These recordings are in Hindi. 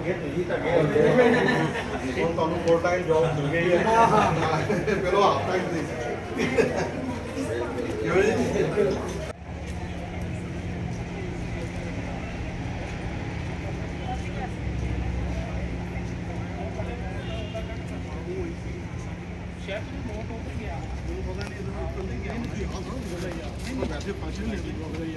ਧੱਗੇ ਤੁਸੀਂ ਧੱਗੇ ਹੁਣ ਤੁਹਾਨੂੰ ਫੁੱਲ ਟਾਈਮ ਜੌਬ ਮਿਲ ਗਈ ਹੈ ਪਹਿਲਾਂ ਹਾਫ ਟਾਈਮ ਸੀ ਕਿਉਂ ਜੀ वैसे फंक्शन नहीं कोई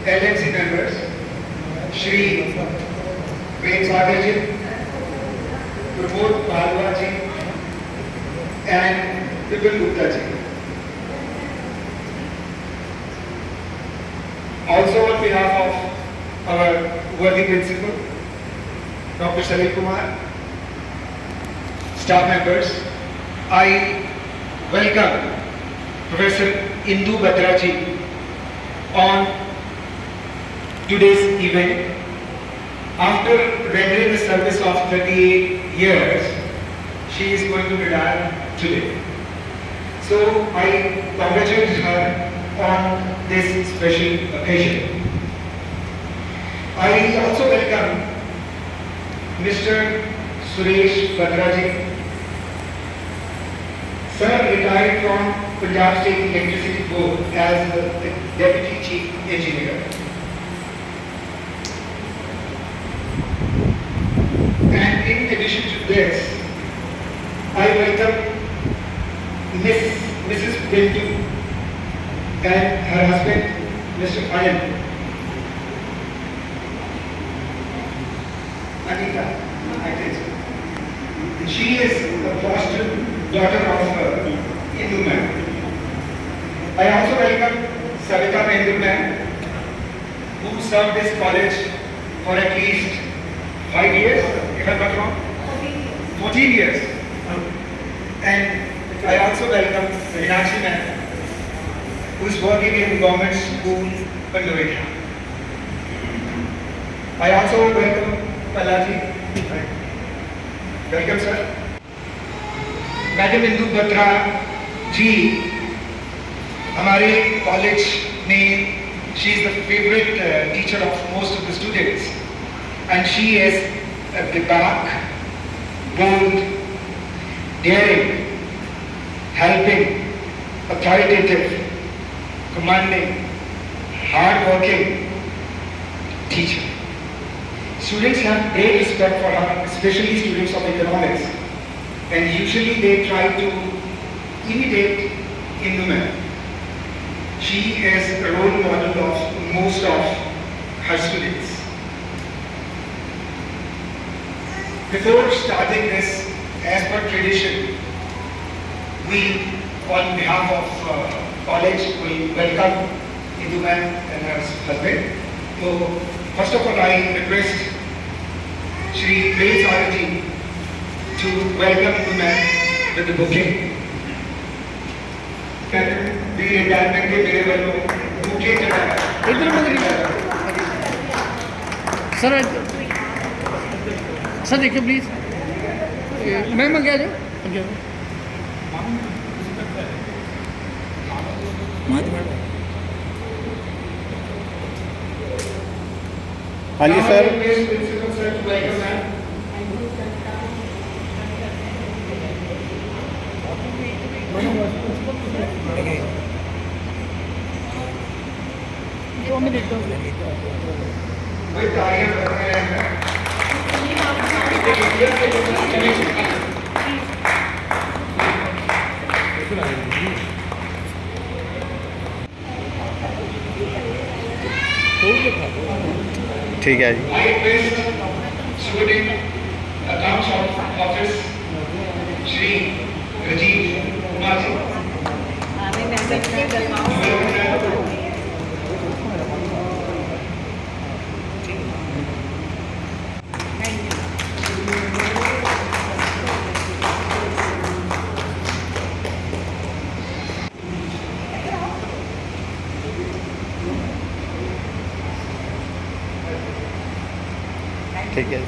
LNC members, Shri Ved Sagar ji, Pramod Bhalwa ji, and Vipin Gupta ji. Also on behalf of our worthy principal, Dr. Salil Kumar, staff members, I welcome Professor Indu Batra ji on today's event. After rendering a service of 38 years, she is going to retire today. So I congratulate her on this special occasion. I also welcome Mr. Suresh Batraji. Sir retired from Punjab State Electricity Board as the Deputy Chief Engineer. And in addition to this, I welcome Mrs. Bindu and her husband, Mr. Anand. Anita, I think so. She is the foster daughter of Hindu man. I also welcome Savita Hindu man, who served this college for at least 5 years, if I'm not wrong? 14 years. And I also welcome Meenakshi ma'am, who is working in government school, Pandurika. I also welcome Palaji. Welcome, sir. Madam Indu Batra ji, हमारे कॉलेज में she is the favorite teacher of most of the students. And she is at the back, bold, daring, helping, authoritative, commanding, hard-working teacher. Students have great respect for her, especially students of economics, and usually they try to imitate Hindu men. She is a role model of most of her students. Before starting this, as per tradition, we, on behalf of college, we welcome Hindu ma'am and her husband. So, first of all, I request Shri Ved Sagar ji to welcome Hindu ma'am with the bouquet. The retirement के मेरे वालों bouquet चढ़ाया। इधर सर सर देखिए प्लीज मैम आ गया जो हाँ जी सर ठीक है जी। I request student accounts office Shri Rajiv Kumar ji. ठीक है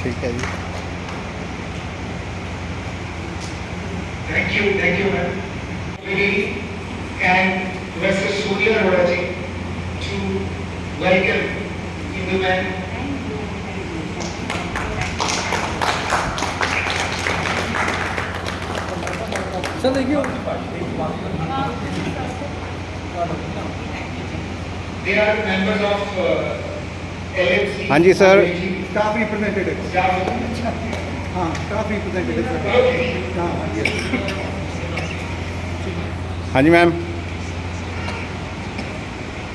ठीक है जी Thank you, ma'am. Lady and Mr. Surya Rodaji to welcome Hindu man. Sir देखिए They are members of LMC. हाँ जी, sir. Staff representative Staff. हाँ स्टाफ रिप्रेजेंटेटिव सर Okay. हाँ yes. हाँ जी मैम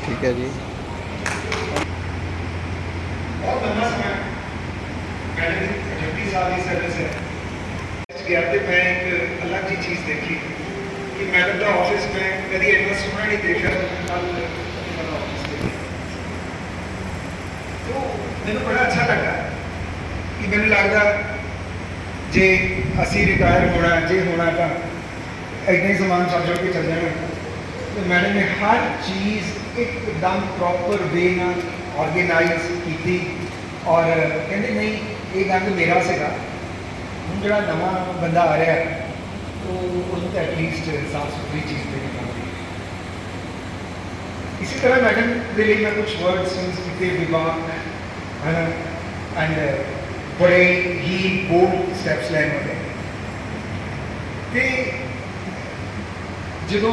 ठीक है जी बहुत लंबा समय मैंने 36 साल की सर्विस है गया तो मैं एक अलग ही चीज़ देखी कि मैडम का ऑफिस में कभी ऐसा सुना नहीं देखा तो मैंने बड़ा अच्छा लगा कि मैंने लगता जे असी रिटायर होना जे होना था इतना ही समान छोड़ के चल जाना तो मैडम ने हर चीज़ एकदम प्रॉपर वे ना ऑर्गेनाइज की थी और कहते नहीं ये गंद मेरा सेगा हम जो नवा बंदा आ रहा है तो उसको तो एटलीस्ट साफ सुथरी चीज़ देनी पड़ती इसी तरह मैडम के लिए मैं कुछ वर्ड्स कितने विभाग है ना एंड बड़े ही बोल्ड स्टेप्स लैन वाले कि जो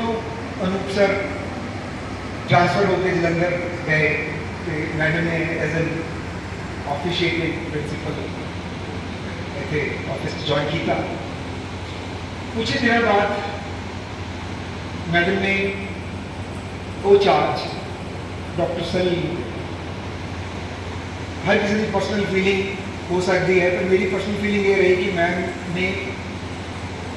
अनूप सर ट्रांसफर होकर जलंधर गए तो मैडम ने एज एन ऑफिशिएटिंग प्रिंसिपल इतने ऑफिस ज्वाइन किया कुछ ही दिनों बाद मैडम ने को चार्ज डॉक्टर सलीम हर किसी की पर्सनल फीलिंग हो सकती है पर मेरी पर्सनल फीलिंग ये रही कि मैम ने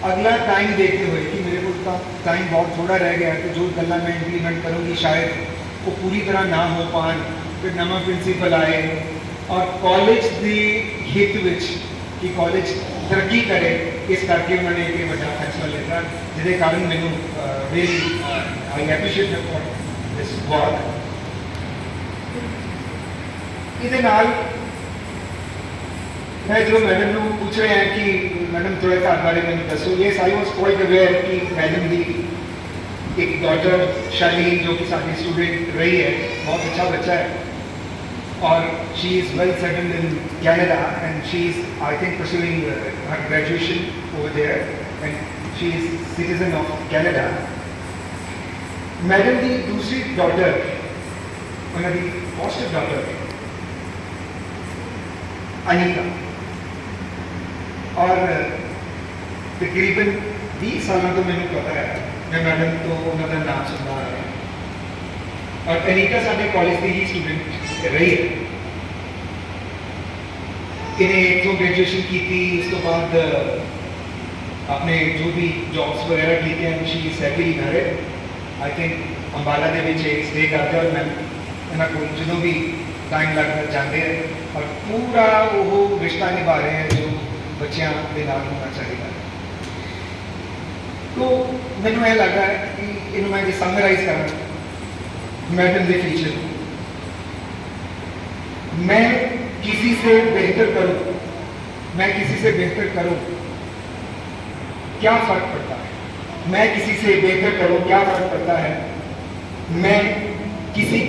अगला टाइम देखते हुए कि मेरे को टाइम बहुत थोड़ा रह गया है तो जो गल्ला मैं इम्प्लीमेंट करूँगी शायद वो पूरी तरह ना हो पान फिर नवा प्रिंसीपल आए और कॉलेज के हित विच कि कॉलेज तरक्की करे इस करके उन्होंने एक बड़ा फैसला लिया जिसके कारण मैंने really I appreciate for this work ਇਹਦੇ ਨਾਲ मैं जो मैडम को पूछ रहे हैं कि मैडम थोड़े घर बारे में दसो ये आई वॉज क्वाइट अवेयर कि मैडम की एक डॉटर शालीन जो कि साडी स्टूडेंट रही है बहुत अच्छा बच्चा है और she is well settled in Canada and she is I think pursuing her graduation over there and she is citizen of Canada madam की दूसरी डॉटर उन्होंने फॉस्टर डॉटर अनिका और तकरीबन 20 साल तो मैंने पता है मैं मैडम तो उन्होंने नाम सुनता आ रहा और अनिका साढ़े कॉलेज की ही स्टूडेंट रही है इन्हें एक तो ग्रेजुएशन की थी उस तो बाद अपने जो भी जॉब्स वगैरह की थी she is happily married I think Ambala के स्टे करते और मैं इन्होंने को जो भी टाइम लगता जाते हैं और पूरा वो रिश्ता निभा रहे हैं जो बच्चों के नाल होना चाहिए तो मैंने यह लगता है कि इन्होंने मैं समराइज करा मैडम के फीचर मैं किसी से बेहतर करूं मैं किसी से बेहतर करूं क्या फर्क पड़ता है मैं किसी से बेहतर करूं क्या फर्क पड़ता है मैं किसी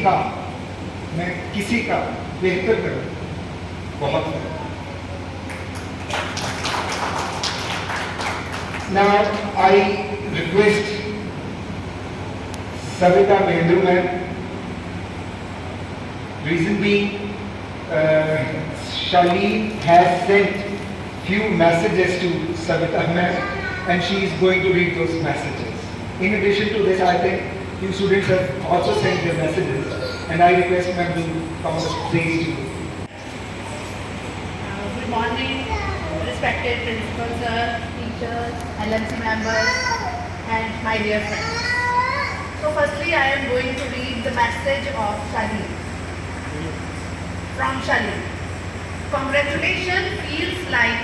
का बेहतर करूं बहुत फर्क Now I request Savita Mahendru ma'am. Reason being, Shaleen has sent few messages to Savita ma'am and she is going to read those messages. In addition to this, I think few students have also sent their messages and I request ma'am to come on the stage to Good morning, respected principal sir, teachers, LMC members, and my dear friends. So firstly, I am going to read the message of Shaleen. From Shaleen. Congratulations feels like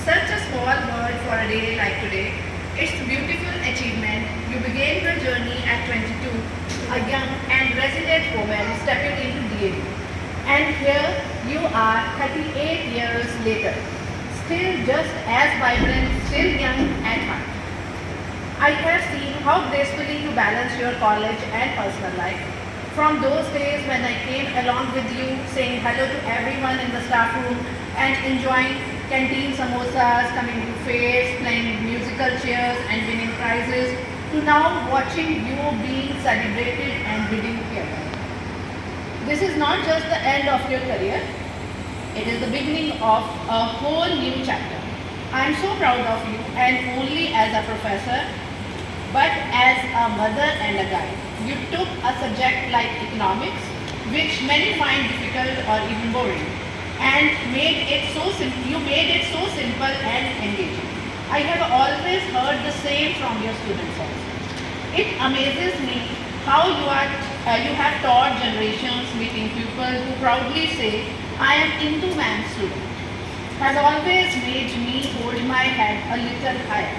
such a small word for a day like today, It's a beautiful achievement. You began your journey at 22, a young and resilient woman stepping into DAV. And here you are 38 years later, still just as vibrant, still young at heart. I have seen how gracefully you balance your college and personal life. From those days when I came along with you, saying hello to everyone in the staff room and enjoying canteen samosas, coming to fairs, playing musical chairs and winning prizes, to now watching you being celebrated and bidding farewell. This is not just the end of your career, it is the beginning of a whole new chapter. I am so proud of you, and only as a professor, but as a mother and a guide. You took a subject like economics, which many find difficult or even boring, and made it so you made it so simple and engaging. I have always heard the same from your students also. It amazes me how you have taught generations, meeting people who proudly say, I am into man's student. Has always made me hold my head a little higher.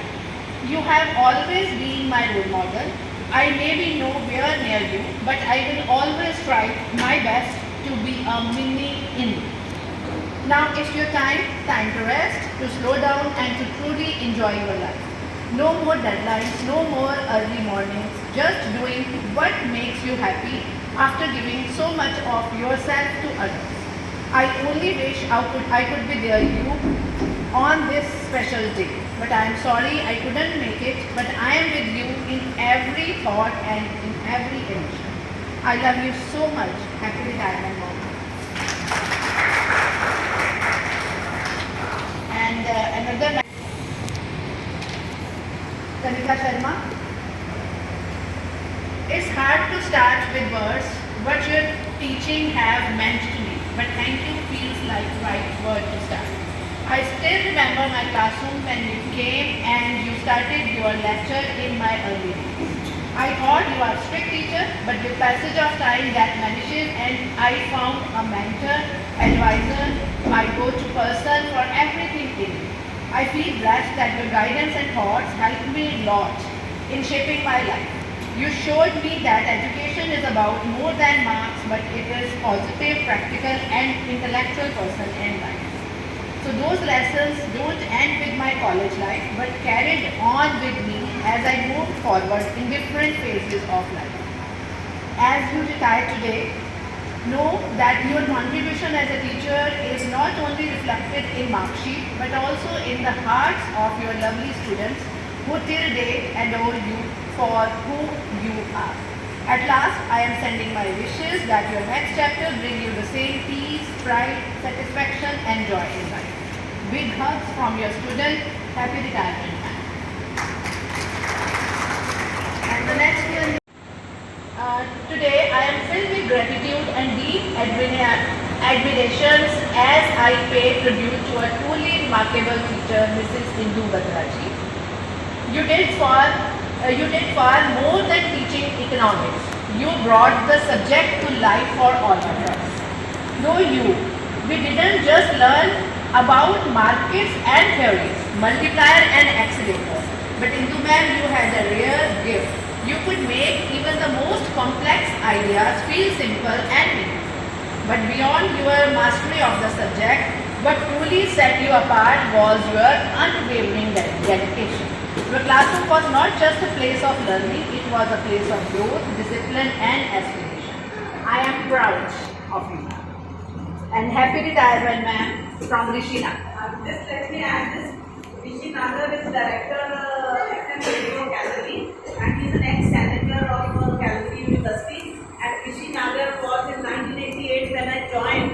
You have always been my role model. I may be nowhere near you, but I will always try my best to be a mini in. Now it's your time to rest, to slow down and to truly enjoy your life. No more deadlines, no more early mornings, just doing what makes you happy after giving so much of yourself to others. I only wish I could be there you on this special day. But I am sorry I couldn't make it, but I am with you in every thought and in every emotion. I love you so much. Happy retirement, Mom. And another Kanika Sharma. It's hard to start with words what your teaching have meant to me, but thank you feels like right word to start. I still remember my classroom when you came and you started your lecture in my early days. I thought you are a strict teacher, but with passage of time that vanishes and I found a mentor, advisor, my go-to person for everything in you. I feel blessed that your guidance and thoughts helped me a lot in shaping my life. You showed me that education is about more than marks, but it is positive, practical and intellectual person in life. So those lessons don't end with my college life, but carried on with me as I moved forward in different phases of life. As you retire today, know that your contribution as a teacher is not only reflected in mark sheet, but also in the hearts of your lovely students who till date adore you for who you are. At last, I am sending my wishes that your next chapter bring you the same peace, pride, satisfaction and joy in life. Big hugs from your student. Happy retirement, ma'am. And the next one. Today, I am filled with gratitude and deep admirations as I pay tribute to a truly remarkable teacher, Mrs. Indu Batraji. You did far more than teaching economics. You brought the subject to life for all of us. We didn't just learn about markets and theories, multiplier and accelerator, but Indu ma'am, you had a rare gift. You could make even the most complex ideas feel simple and meaningful. But beyond your mastery of the subject, what truly set you apart was your unwavering dedication. Your classroom was not just a place of learning, it was a place of growth, discipline and aspiration. I am proud of you, ma'am. And happy retirement, ma'am, from Rishi Nagar. Just let me add this. Rishi Nagar is director FM Radio Gallery and he is an ex-senator of Calgary University. And Rishi Nagar was in 1988 when I joined.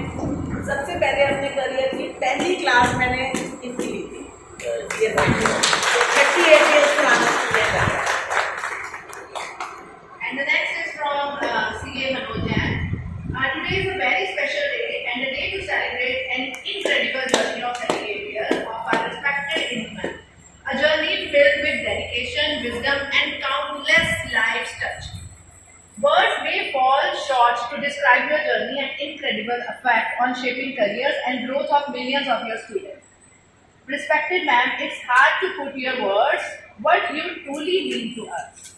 सबसे पहले अपने करियर की पहली क्लास मैंने इनकी ली थी. 38 years पुराना स्टूडेंट है. And the next is from C.A. Manojan. Today is a very special day and a day to celebrate an incredible journey of 38 years of our respected Indian. A journey filled with dedication, wisdom and countless lives touched. Words may fall short to describe your journey and incredible effect on shaping careers and growth of millions of your students. Respected ma'am, it's hard to put your words what you truly mean to us.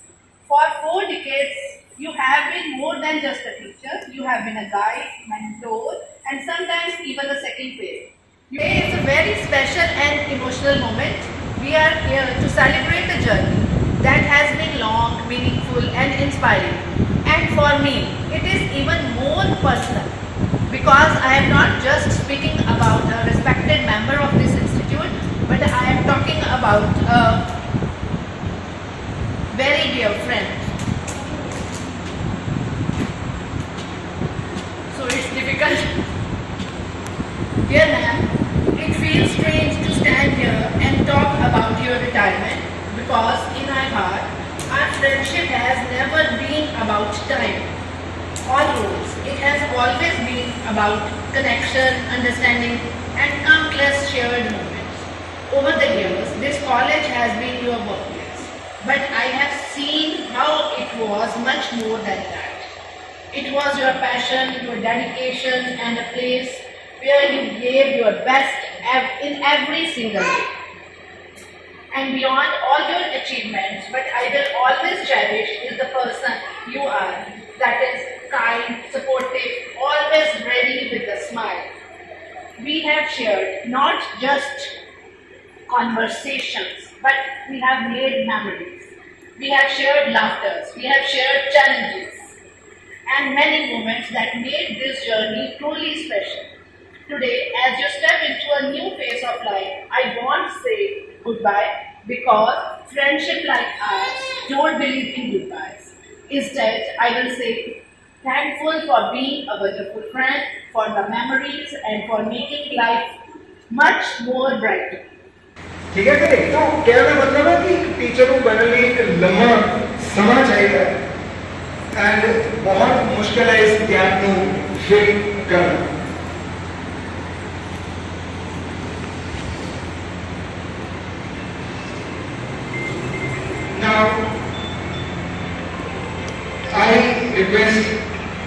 For 4 decades, you have been more than just a teacher. You have been a guide, mentor, and sometimes even a second parent. Today is a very special and emotional moment. We are here to celebrate a journey that has been long, meaningful, and inspiring. And for me, it is even more personal because I am not just speaking about a respected member of this institute, but I am talking about a very dear friend. So it's difficult. Dear ma'am, it feels strange to stand here and talk about your retirement because in my heart, our friendship has never been about time or rules. It has always been about connection, understanding, and countless shared moments. Over the years, this college has been your workplace, but I have seen how it was much more than that. It was your passion, your dedication, and a place where you gave your best in every single day. And beyond all your achievements, what I will always cherish is the person you are, that is kind, supportive, always ready with a smile. We have shared not just conversations, but we have made memories. We have shared laughters, we have shared challenges, and many moments that made this journey truly special. Today, as you step into a new phase of life, I won't say goodbye because friendship like ours don't believe in goodbyes. Instead, I will say thankful for being a wonderful friend, for the memories, and for making life much more brighter. ठीक है कि तो कहने का मतलब है कि टीचर को बनने के लिए लंबा समय चाहिए एंड बहुत मुश्किल है इस गैप को फिल करना. Now, I request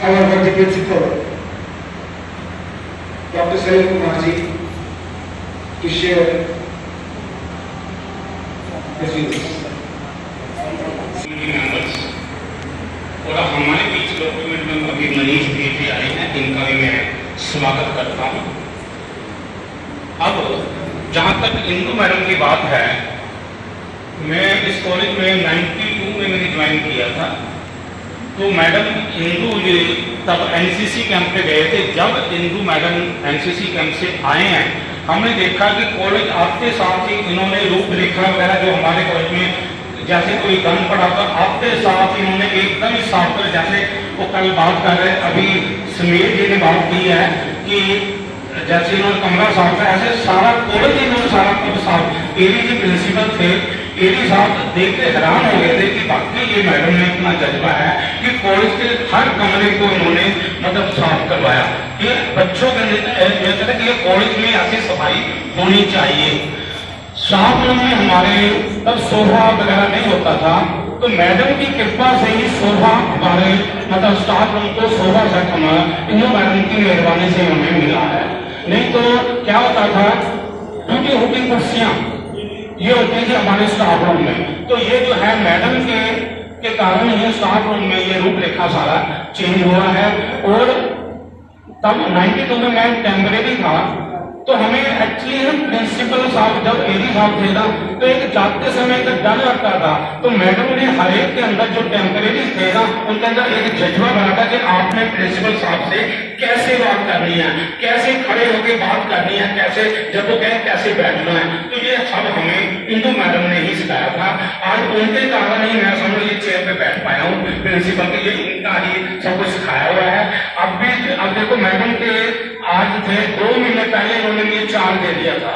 our worthy principal, Dr. Salim Kumar ji, to share his views. Members और हमारे बीच डॉक्यूमेंट में अभी मनीष भी आए हैं, इनका भी मैं स्वागत करता हूँ. अब जहाँ तक इंदू मैडम की बात है, मैं इस कॉलेज में 92 में मैंने ज्वाइन किया था. तो मैडम इंदू ये तब एनसीसी कैंप पे गए थे. जब इंदू मैडम एनसीसी कैंप से आए हैं, हमने देखा कि कॉलेज आते साथ ही इन्होंने रूपरेखा वगैरह जो हमारे कॉलेज में जैसे कोई गन पड़ा था, आते साथ इन्होंने एकदम ही साफ कर, जैसे वो कल बात कर रहे अभी समीर जी ने बात की है कि जैसे इन्होंने कमरा साफ किया, ऐसे सारा कॉलेज इन्होंने सारा कुछ साफ. एडी जी प्रिंसिपल थे, एडी साहब देख के हैरान हो गए थे कि वाकई ये मैडम ने इतना जज्बा है कि कॉलेज के हर कमरे को इन्होंने मतलब साफ करवाया. ये बच्चों के कहते कि ये कॉलेज में ऐसी सफाई होनी चाहिए. स्टाफ रूम में हमारे तब सोफा वगैरह नहीं होता था, तो मैडम की कृपा से ही सोफा हमारे मतलब स्टाफ रूम को सोफा सेट हमारा इंदू मैडम की मेहरबानी से हमें मिला है. नहीं तो क्या होता था, टूटी फूटी कुर्सियां ये होती थी हमारे स्टाफ रूम में. तो ये जो है मैडम के कारण ये स्टाफ रूम में ये रूपरेखा सारा चेंज हुआ है. और तब 92 में मैं टेम्परेरी था, तो हमें एक्चुअली हम प्रिंसिपल साहब जब एडी साहब थे ना, तो एक जाते समय एक डर लगता था. तो मैडम ने हर एक के अंदर जो टेम्परेरी थे ना, उनके अंदर एक जज्बा बना था कि आपने प्रिंसिपल साहब से कैसे बात करनी है, कैसे खड़े होकर बात करनी है, कैसे जब वो कहें कैसे बैठना है. तो ये सब हमें इंदू मैडम ने ही सिखाया था. आज उनके कारण ही मैं समझ ये चेयर पे बैठ पाया हूँ. प्रिंसिपल के लिए इनका ही सब कुछ सिखाया हुआ है. अब देखो मैडम के आज थे 2 महीने पहले इन्होंने ये चार्ज दे दिया था.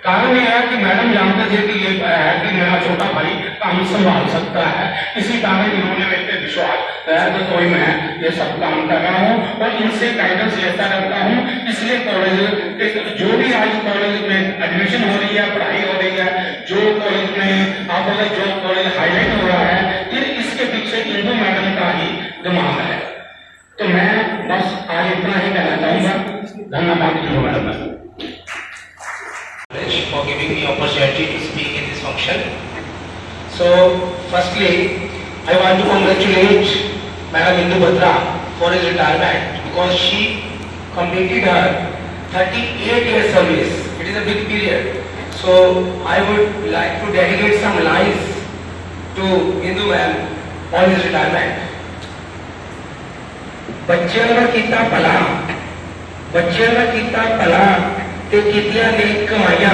कारण यह है कि मैडम जानते थे कि ये है कि मेरा छोटा भाई काम संभाल सकता है. इसी कारण इन्होंने मेरे पे विश्वास है कि कोई मैं ये सब काम कर रहा हूँ और इनसे गाइडेंस लेता रहता हूँ. इसलिए कॉलेज जो भी आज कॉलेज में एडमिशन हो रही है, पढ़ाई हो रही है, जो कॉलेज में आप जो कॉलेज हाईलाइट हो रहा है, फिर इसके पीछे इंदू मैडम का ही दिमाग है. तो मैं बस आज इतना ही कहना चाहूँगा. धन्यवाद Indu madam. for giving me opportunity to speak in this function. So, firstly, I want to congratulate Madam Indu Batra for his retirement because she completed her 38 years service. It is a big period. So, I would like to dedicate some lines to Indu ma'am on his retirement. ਬੱਚਿਆਂ ਦਾ ਕੀਤਾ ਭਲਾ ਬੱਚਿਆਂ ਦਾ ਕੀਤਾ ਭਲਾ ਤੇ ਕੀਤੀਆਂ ਨੇਕ ਕਮਾਈਆਂ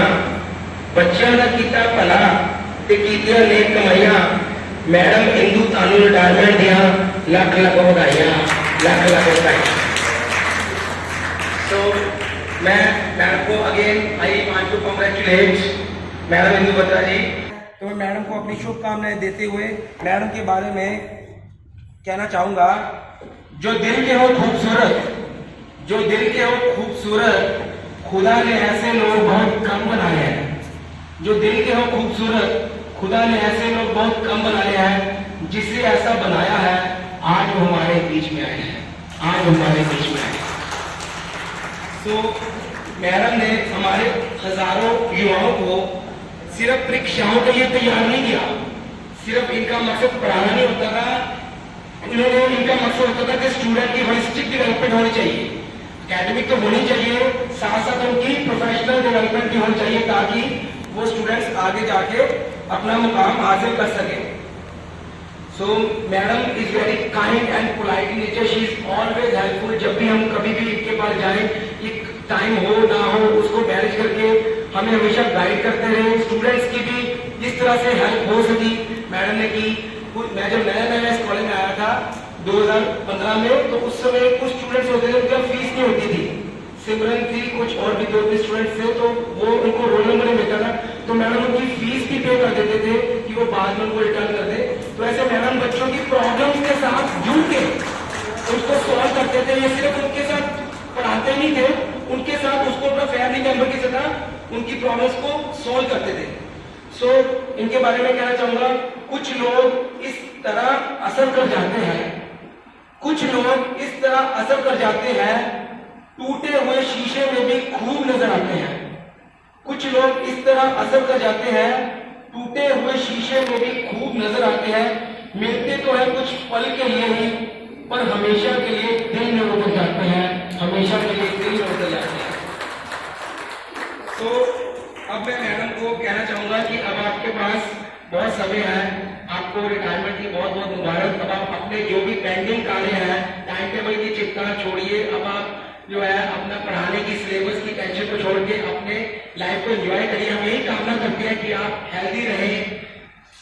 ਬੱਚਿਆਂ ਦਾ ਕੀਤਾ ਭਲਾ ਤੇ ਕੀਤੀਆਂ ਨੇਕ ਕਮਾਈਆਂ ਮੈਡਮ ਇੰਦੂ ਤੁਹਾਨੂੰ ਰਿਟਾਇਰਮੈਂਟ ਦੀਆਂ ਲੱਖ ਲੱਖ ਵਧਾਈਆਂ ਲੱਖ ਲੱਖ ਵਧਾਈਆਂ ਸੋ मैं मैडम को again I want to congratulate madam Indu Batra ji. तो मैं मैडम को अपनी शुभकामनाएं देते हुए मैडम के बारे में कहना चाहूँगा, जो दिल के हो खूबसूरत, जो दिल के हो खूबसूरत, खुदा ने ऐसे लोग बहुत कम बनाए हैं। जो दिल के हो खूबसूरत, खुदा ने ऐसे लोग बहुत कम बनाए हैं। जिसे ऐसा बनाया है आज वो हमारे बीच में आए हैं, आज हमारे बीच में आए हैं। तो मैडम ने हमारे हजारों युवाओं को सिर्फ परीक्षाओं के लिए तैयार नहीं किया। सिर्फ इनका मकसद पढ़ाना नहीं होता था, उन्होंने इनका मकसद होता था कि स्टूडेंट की होलिस्टिक डेवलपमेंट होनी चाहिए। एकेडमिक तो होनी चाहिए, साथ साथ उनकी प्रोफेशनल डेवलपमेंट भी होनी चाहिए ताकि वो स्टूडेंट्स आगे जाके अपना मुकाम हासिल कर सके। So madam is very kind and polite in nature, she is always helpful. जब भी हम कभी भी इनके पास जाएं, एक टाइम हो ना हो उसको मैनेज करके हमें हमेशा गाइड करते रहे। स्टूडेंट्स की भी जिस तरह से हेल्प हो सकी मैडम ने की। मैं जब नया नया इस कॉलेज में आया था 2015 में, तो उस समय कुछ स्टूडेंट्स होते थे उनका फीस नहीं होती थी। सिमरन थी, कुछ और भी 2-3 स्टूडेंट्स थे, तो वो उनको रोल नंबर नहीं मिलता था, तो मैडम उनकी फीस भी पे कर देते थे कि वो बाद में उनको रिटर्न कर दे। तो ऐसे मैडम बच्चों की प्रॉब्लम्स के साथ जुड़ के उसको सॉल्व करते थे। ये सिर्फ उनके साथ पढ़ाते नहीं थे, उनके साथ उसको अपना फैमिली मेंबर की तरह उनकी प्रॉब्लम्स को सॉल्व करते थे। सो इनके बारे में कहना चाहूंगा, कुछ लोग इस तरह असर कर जाते हैं, कुछ लोग इस तरह असर कर जाते हैं, टूटे हुए शीशे में भी खूब नजर आते हैं। कुछ लोग इस तरह असर कर जाते हैं, टूटे हुए शीशे में भी खूब नजर आते हैं। मिलते तो है कुछ पल के लिए ही, पर हमेशा के लिए दिल में उतर जाते हैं, हमेशा के लिए दिल में उतर जाते हैं। तो अब मैं मैडम को कहना चाहूंगा कि अब आपके पास बहुत समय है, आपको रिटायरमेंट की बहुत बहुत मुबारक। अब आप अपने जो भी पेंडिंग कार्य हैं, टाइम टेबल की चिंता छोड़िए, अब आप जो है अपना पढ़ाने की सिलेबस की टेंशन को छोड़ के अपने लाइफ को एंजॉय करिए। हम यही कामना करते हैं कि आप हेल्दी रहें,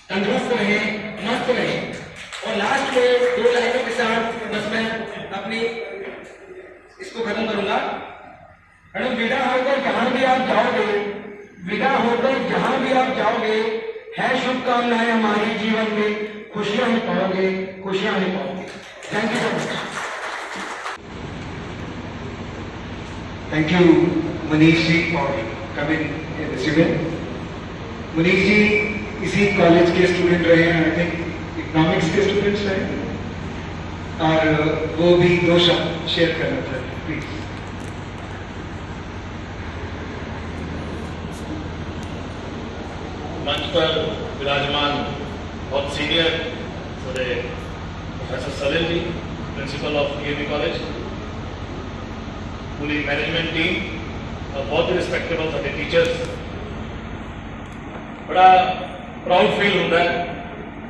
तंदुरुस्त रहें, मस्त रहें। और लास्ट में 2 लाइनों के साथ बस मैं अपनी इसको खत्म करूंगा। मैडम, विदा होकर जहां भी आप जाओगे, विदा होकर जहां भी आप जाओगे, है शुभकामनाएं हमारे जीवन में, खुशियां ही पाओगे, खुशियां ही पाओगे। Thank you so much. Thank you, Manish ji, for coming in this event. Manish ji इसी कॉलेज के स्टूडेंट रहे हैं, आई थिंक इकोनॉमिक्स के स्टूडेंट्स रहे हैं, और वो भी 2 शब्द शेयर करना चाहते हैं, प्लीज। मंच पर विराजमान बहुत senior professor Salil ji, principal of DAV college, पूरी मैनेजमेंट टीम और बहुत ही रिस्पैक्टेबल साडे टीचर्स, बड़ा प्राउड फील होता है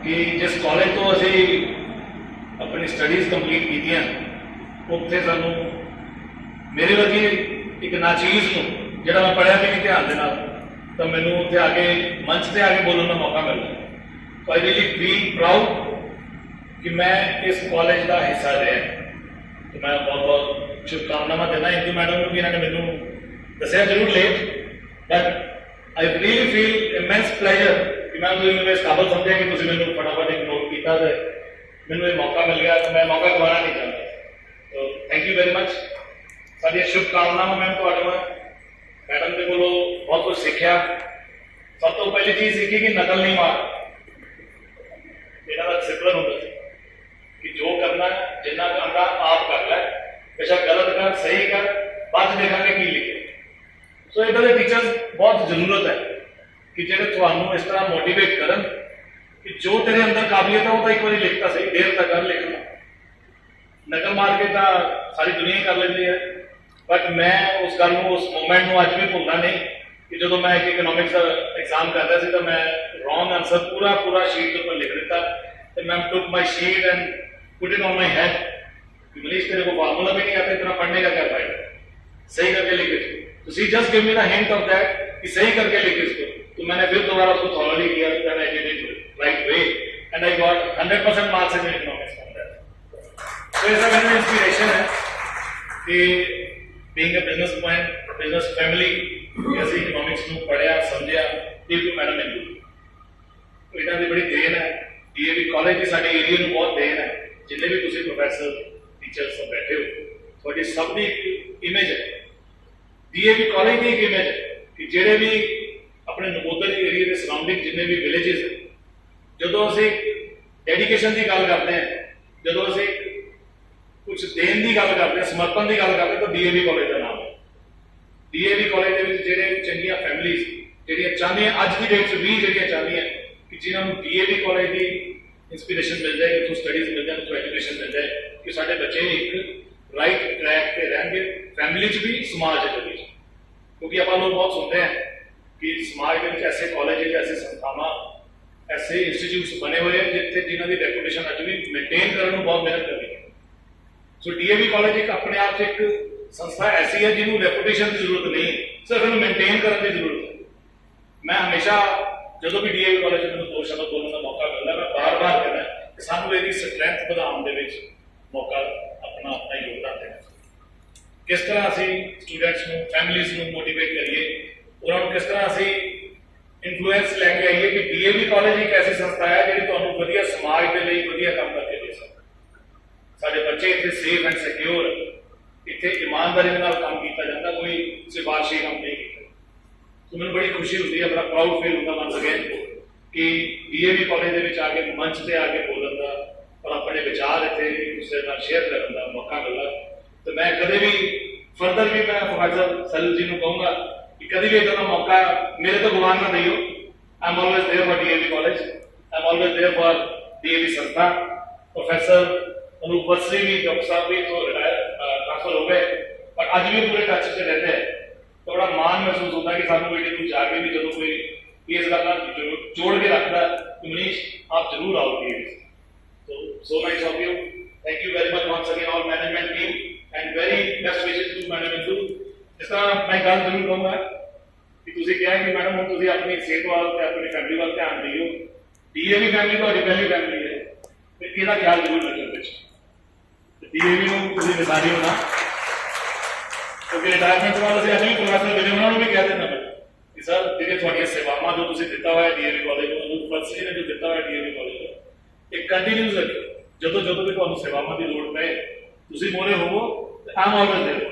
कि जिस कॉलेज तो असी अपनी स्टडीज़ कंप्लीट कीतियां, उत्थे सानू मेरे वर्गी एक नाचीज़ को जिहड़ा मैं पढ़िया भी नहीं ध्यान दे नाल, तो मैनू उत्थे आके मंच से आके बोलने का मौका मिल रहा। तो आई रियली फील प्राउड कि मैं इस कॉलेज का हिस्सा रहा। तो मैं बहुत बहुत शुभकामनावां देना इंदू मैडम को भी, इन्होंने मैनू दसिया जरूर late, but I really feel immense pleasure कि मैं मेरे इस काबल समझा कि तुम मैंने फटाफट एक नोट किया, तो मैंने मौका मिल गया, तो मैं मौका गवाना नहीं चाहता। तो थैंक यू वेरी मच। साडियां शुभकामनावां मैम तुहाडे नाल। मैडम के कोलों बहुत कुछ सीखा। सब तो पहली चीज सीखी कि नकल नहीं मार, इन्हों का डिसिपलिन होता कि जो करना जिन्ना करना आप कर लै, बेशक गलत कर सही कर, बाद देखा कि लिखे। ਸੋ ਇਦਾਂ ਦੇ ਟੀਚਰਸ ਬਹੁਤ ਜ਼ਰੂਰਤ ਹੈ ਕਿ ਜਿਹੜੇ ਤੁਹਾਨੂੰ ਇਸ ਤਰ੍ਹਾਂ ਮੋਟੀਵੇਟ ਕਰਨ ਕਿ ਜੋ ਤੇਰੇ ਅੰਦਰ ਕਾਬਲੀਅਤ ਹੈ ਉਹ ਤਾਂ ਇੱਕ ਵਾਰੀ ਲਿਖਤਾ ਸਹੀ, ਦੇਰ ਤੱਕ ਕਰ ਲਿਖਣਾ। ਨਕਲ ਮਾਰ ਕੇ ਤਾਂ ਸਾਰੀ ਦੁਨੀਆ ਹੀ ਕਰ ਲੈਂਦੀ ਹੈ, ਬਟ ਮੈਂ ਉਸ ਗੱਲ ਨੂੰ, ਉਸ ਮੂਮੈਂਟ ਨੂੰ ਅੱਜ ਵੀ ਭੁੱਲਦਾ ਨਹੀਂ ਕਿ ਜਦੋਂ ਮੈਂ ਇੱਕ ਇਕਨੋਮਿਕਸ ਦਾ ਐਗਜ਼ਾਮ ਕਰਦਾ ਸੀ ਤਾਂ ਮੈਂ ਰੋਂਗ ਆਨਸਰ ਪੂਰਾ ਸ਼ੀਟ ਦੇ ਉੱਪਰ ਲਿਖ ਦਿੱਤਾ ਤੇ ਮੈਂ took my sheet and put it on my head कि मनीष तेरे को फार्मूला भी नहीं आता, इतना पढ़ने का क्या फायदा, सही करके लिख इसको। तो see just give me the hint of that कि सही करके लिख इसको। तो मैंने फिर दोबारा उसको थॉरली किया, then I did it right way and I got 100% marks in economics from that. तो ऐसा मेरा इंस्पिरेशन है कि being a businessman, business family, ऐसे इकोनॉमिक्स ਨੂੰ ਪੜਿਆ ਸਮਝਿਆ ਇਹ ਤੋਂ ਮੈਡਮ ਮਿਲ ਗਈ। ਇਹਨਾਂ ਦੀ ਬੜੀ ਦੇਣ ਹੈ। ਡੀਏਵੀ ਕਾਲਜ ਦੀ ਸਾਡੇ ਏਰੀਆ ਨੂੰ ਬਹੁਤ ਦੇਣ ਹੈ। ਜਿੰਨੇ ਵੀ ਤੁਸੀਂ ਪ੍ਰੋਫੈਸਰ ਟੀਚਰਸ ਸਭ ਬੈਠੇ ਹੋ, ਤੁਹਾਡੀ ਸਭ ਦੀ ਇੱਕ ਇਮੇਜ ਹੈ, ਡੀਏਵੀ ਕਾਲਜ ਦੀ ਇੱਕ ਇਮੇਜ ਹੈ ਕਿ ਜਿਹੜੇ ਵੀ ਆਪਣੇ ਨਮੋਦਰ ਏਰੀਆ ਦੇ ਸਰਾਊਂਡਿੰਗ ਜਿੰਨੇ ਵੀ ਵਿਲੇजेस ਹੈ, ਜਦੋਂ ਅਸੀਂ ਡੈਡੀਕੇਸ਼ਨ ਦੀ ਗੱਲ ਕਰਦੇ ਹਾਂ, ਜਦੋਂ ਅਸੀਂ ਕੁਝ ਦੇਣ ਦੀ ਗੱਲ ਕਰਦੇ ਹਾਂ, ਸਮਰਪਣ ਦੀ ਗੱਲ ਕਰਦੇ ਹਾਂ, ਤਾਂ ਡੀਏਵੀ ਕਾਲਜ ਦਾ ਨਾਮ ਹੈ। ਡੀਏਵੀ ਕਾਲਜ ਦੇ ਵਿੱਚ ਜਿਹੜੇ ਚੰਗੀਆਂ ਫੈਮਿਲੀਜ਼ ਜਿਹੜੀਆਂ ਚਾਹੁੰਦੀਆਂ, ਅੱਜ ਦੀ ਡੇਟ 'ਚ ਵੀ ਜਿਹੜੀਆਂ ਚਾਹੁੰਦੀਆਂ ਕਿ ਜਿਨ੍ਹਾਂ ਨੂੰ ਡੀਏਵੀ ਕਾਲਜ ਦੀ ਇੰਸਪੀਰੇਸ਼ਨ ਮਿਲ ਜਾਏ, ਉੱਥੋਂ ਸਟੱਡੀਜ਼ ਮਿਲ ਜਾਣ, ਉੱਥੋਂ ਐਜੂਕੇਸ਼ਨ ਮਿਲ ਜਾਏ ਕਿ ਸਾਡੇ ਬੱਚੇ ਇੱਕ ਰਾਈਟ ਟਰੈਕ ਤੇ ਰਹਿਣਗੇ, ਫੈਮਿਲੀ 'ਚ ਵੀ, ਸਮਾਜ ਦੇ ਵਿੱਚ। ਕਿਉਂਕਿ ਆਪਾਂ ਲੋਕ ਬਹੁਤ ਸੁਣਦੇ हैं कि समाज के ऐसे कॉलेज, ऐसे संस्थावां, ऐसे इंस्टीट्यूट्स बने हुए हैं जिथे जिन्हों की रेपुटेशन अज भी मेनटेन करने में बहुत मेहनत करनी है। सो डीएवी कॉलेज एक अपने आप से एक संस्था ऐसी है जिन्होंने रेपुटेशन की जरूरत नहीं, सिर्फ इन्हें मेनटेन करने की जरूरत है। मैं हमेशा जो भी डीएवी कॉलेज में दो शब्द बोलने का मौका मिलता, मैं बार बार कहना कि सानू इसकी स्ट्रैंथ बढ़ाने के मौका अपना योगदान देना। किस तरह असी स्टूडेंट्स को, फैमिलीज को मोटिवेट करिए, उन्होंने किस तरह असी इन्फ्लुएंस लैके आइए कि डीएवी कॉलेज एक ऐसी संस्था है जी तुहानू वधिया समाज के लिए वधिया काम करके दे सकती। साडे बच्चे इत्थे सेफ एंड सिक्योर, इत्थे ईमानदारी नाल काम किया जाता, कोई सिफारशी काम नहीं किया। तो मैंने बड़ी खुशी होती है, बड़ा प्राउड फील होता मन अगेन कि डीएवी कॉलेज के आके मंच से आके बोलने का और अपने विचार इतने दूसरे का शेयर करने का मौका मिला। तो मैं कदे भी फर्दर भी मैं प्रोफेसर सैलू जी को कहूँगा कि कभी भी इतना मौका मेरे तो गुमान ना दियो। I am always there for DAV college, I am always there for DAV संस्था। प्रोफेसर अनूप बसरी भी, डॉक्टर साहब भी तो रिटायर ट्रांसफर हो गए, पर आज भी पूरे टच से रहते हैं। तो बड़ा मान महसूस होता है कि सानू बेटे को जाके भी जो कोई इस गल जोड़ के रखता कि मनीष आप जरूर आओ डीएवी। तो so nice of you, thank you very much once again all management team and very best wishes to management too. इस तरह मैं गल जरूर कहूँगा कि तुसीं कहा कि मैडम हम तुसीं अपनी सेहत वाल ते अपनी फैमिली वाल ध्यान दिओ। डीएवी फैमिली तुहाडी पहली फैमिली है, तो इसका ख्याल जरूर रखिओ पिछे। डीएवी नूं तुसीं विसारिओ ना, क्योंकि रिटायरमेंट के बाद असीं अज भी प्रोफैसर विजय उन्होंने भी कह देना मैं कि सर जेह्ड़ियां तुहाडियां सेवावां जो तुसीं दित्ता होया डीएवी कॉलेज नूं, अनूप बसरी ने जो दित्ता होया डीएवी कॉलेज नूं, एक कंटीन्यूस रखिओ। जो भी तुहानूं सेवावां की लोड़ पए तुसीं मोरे होवो, I am always there.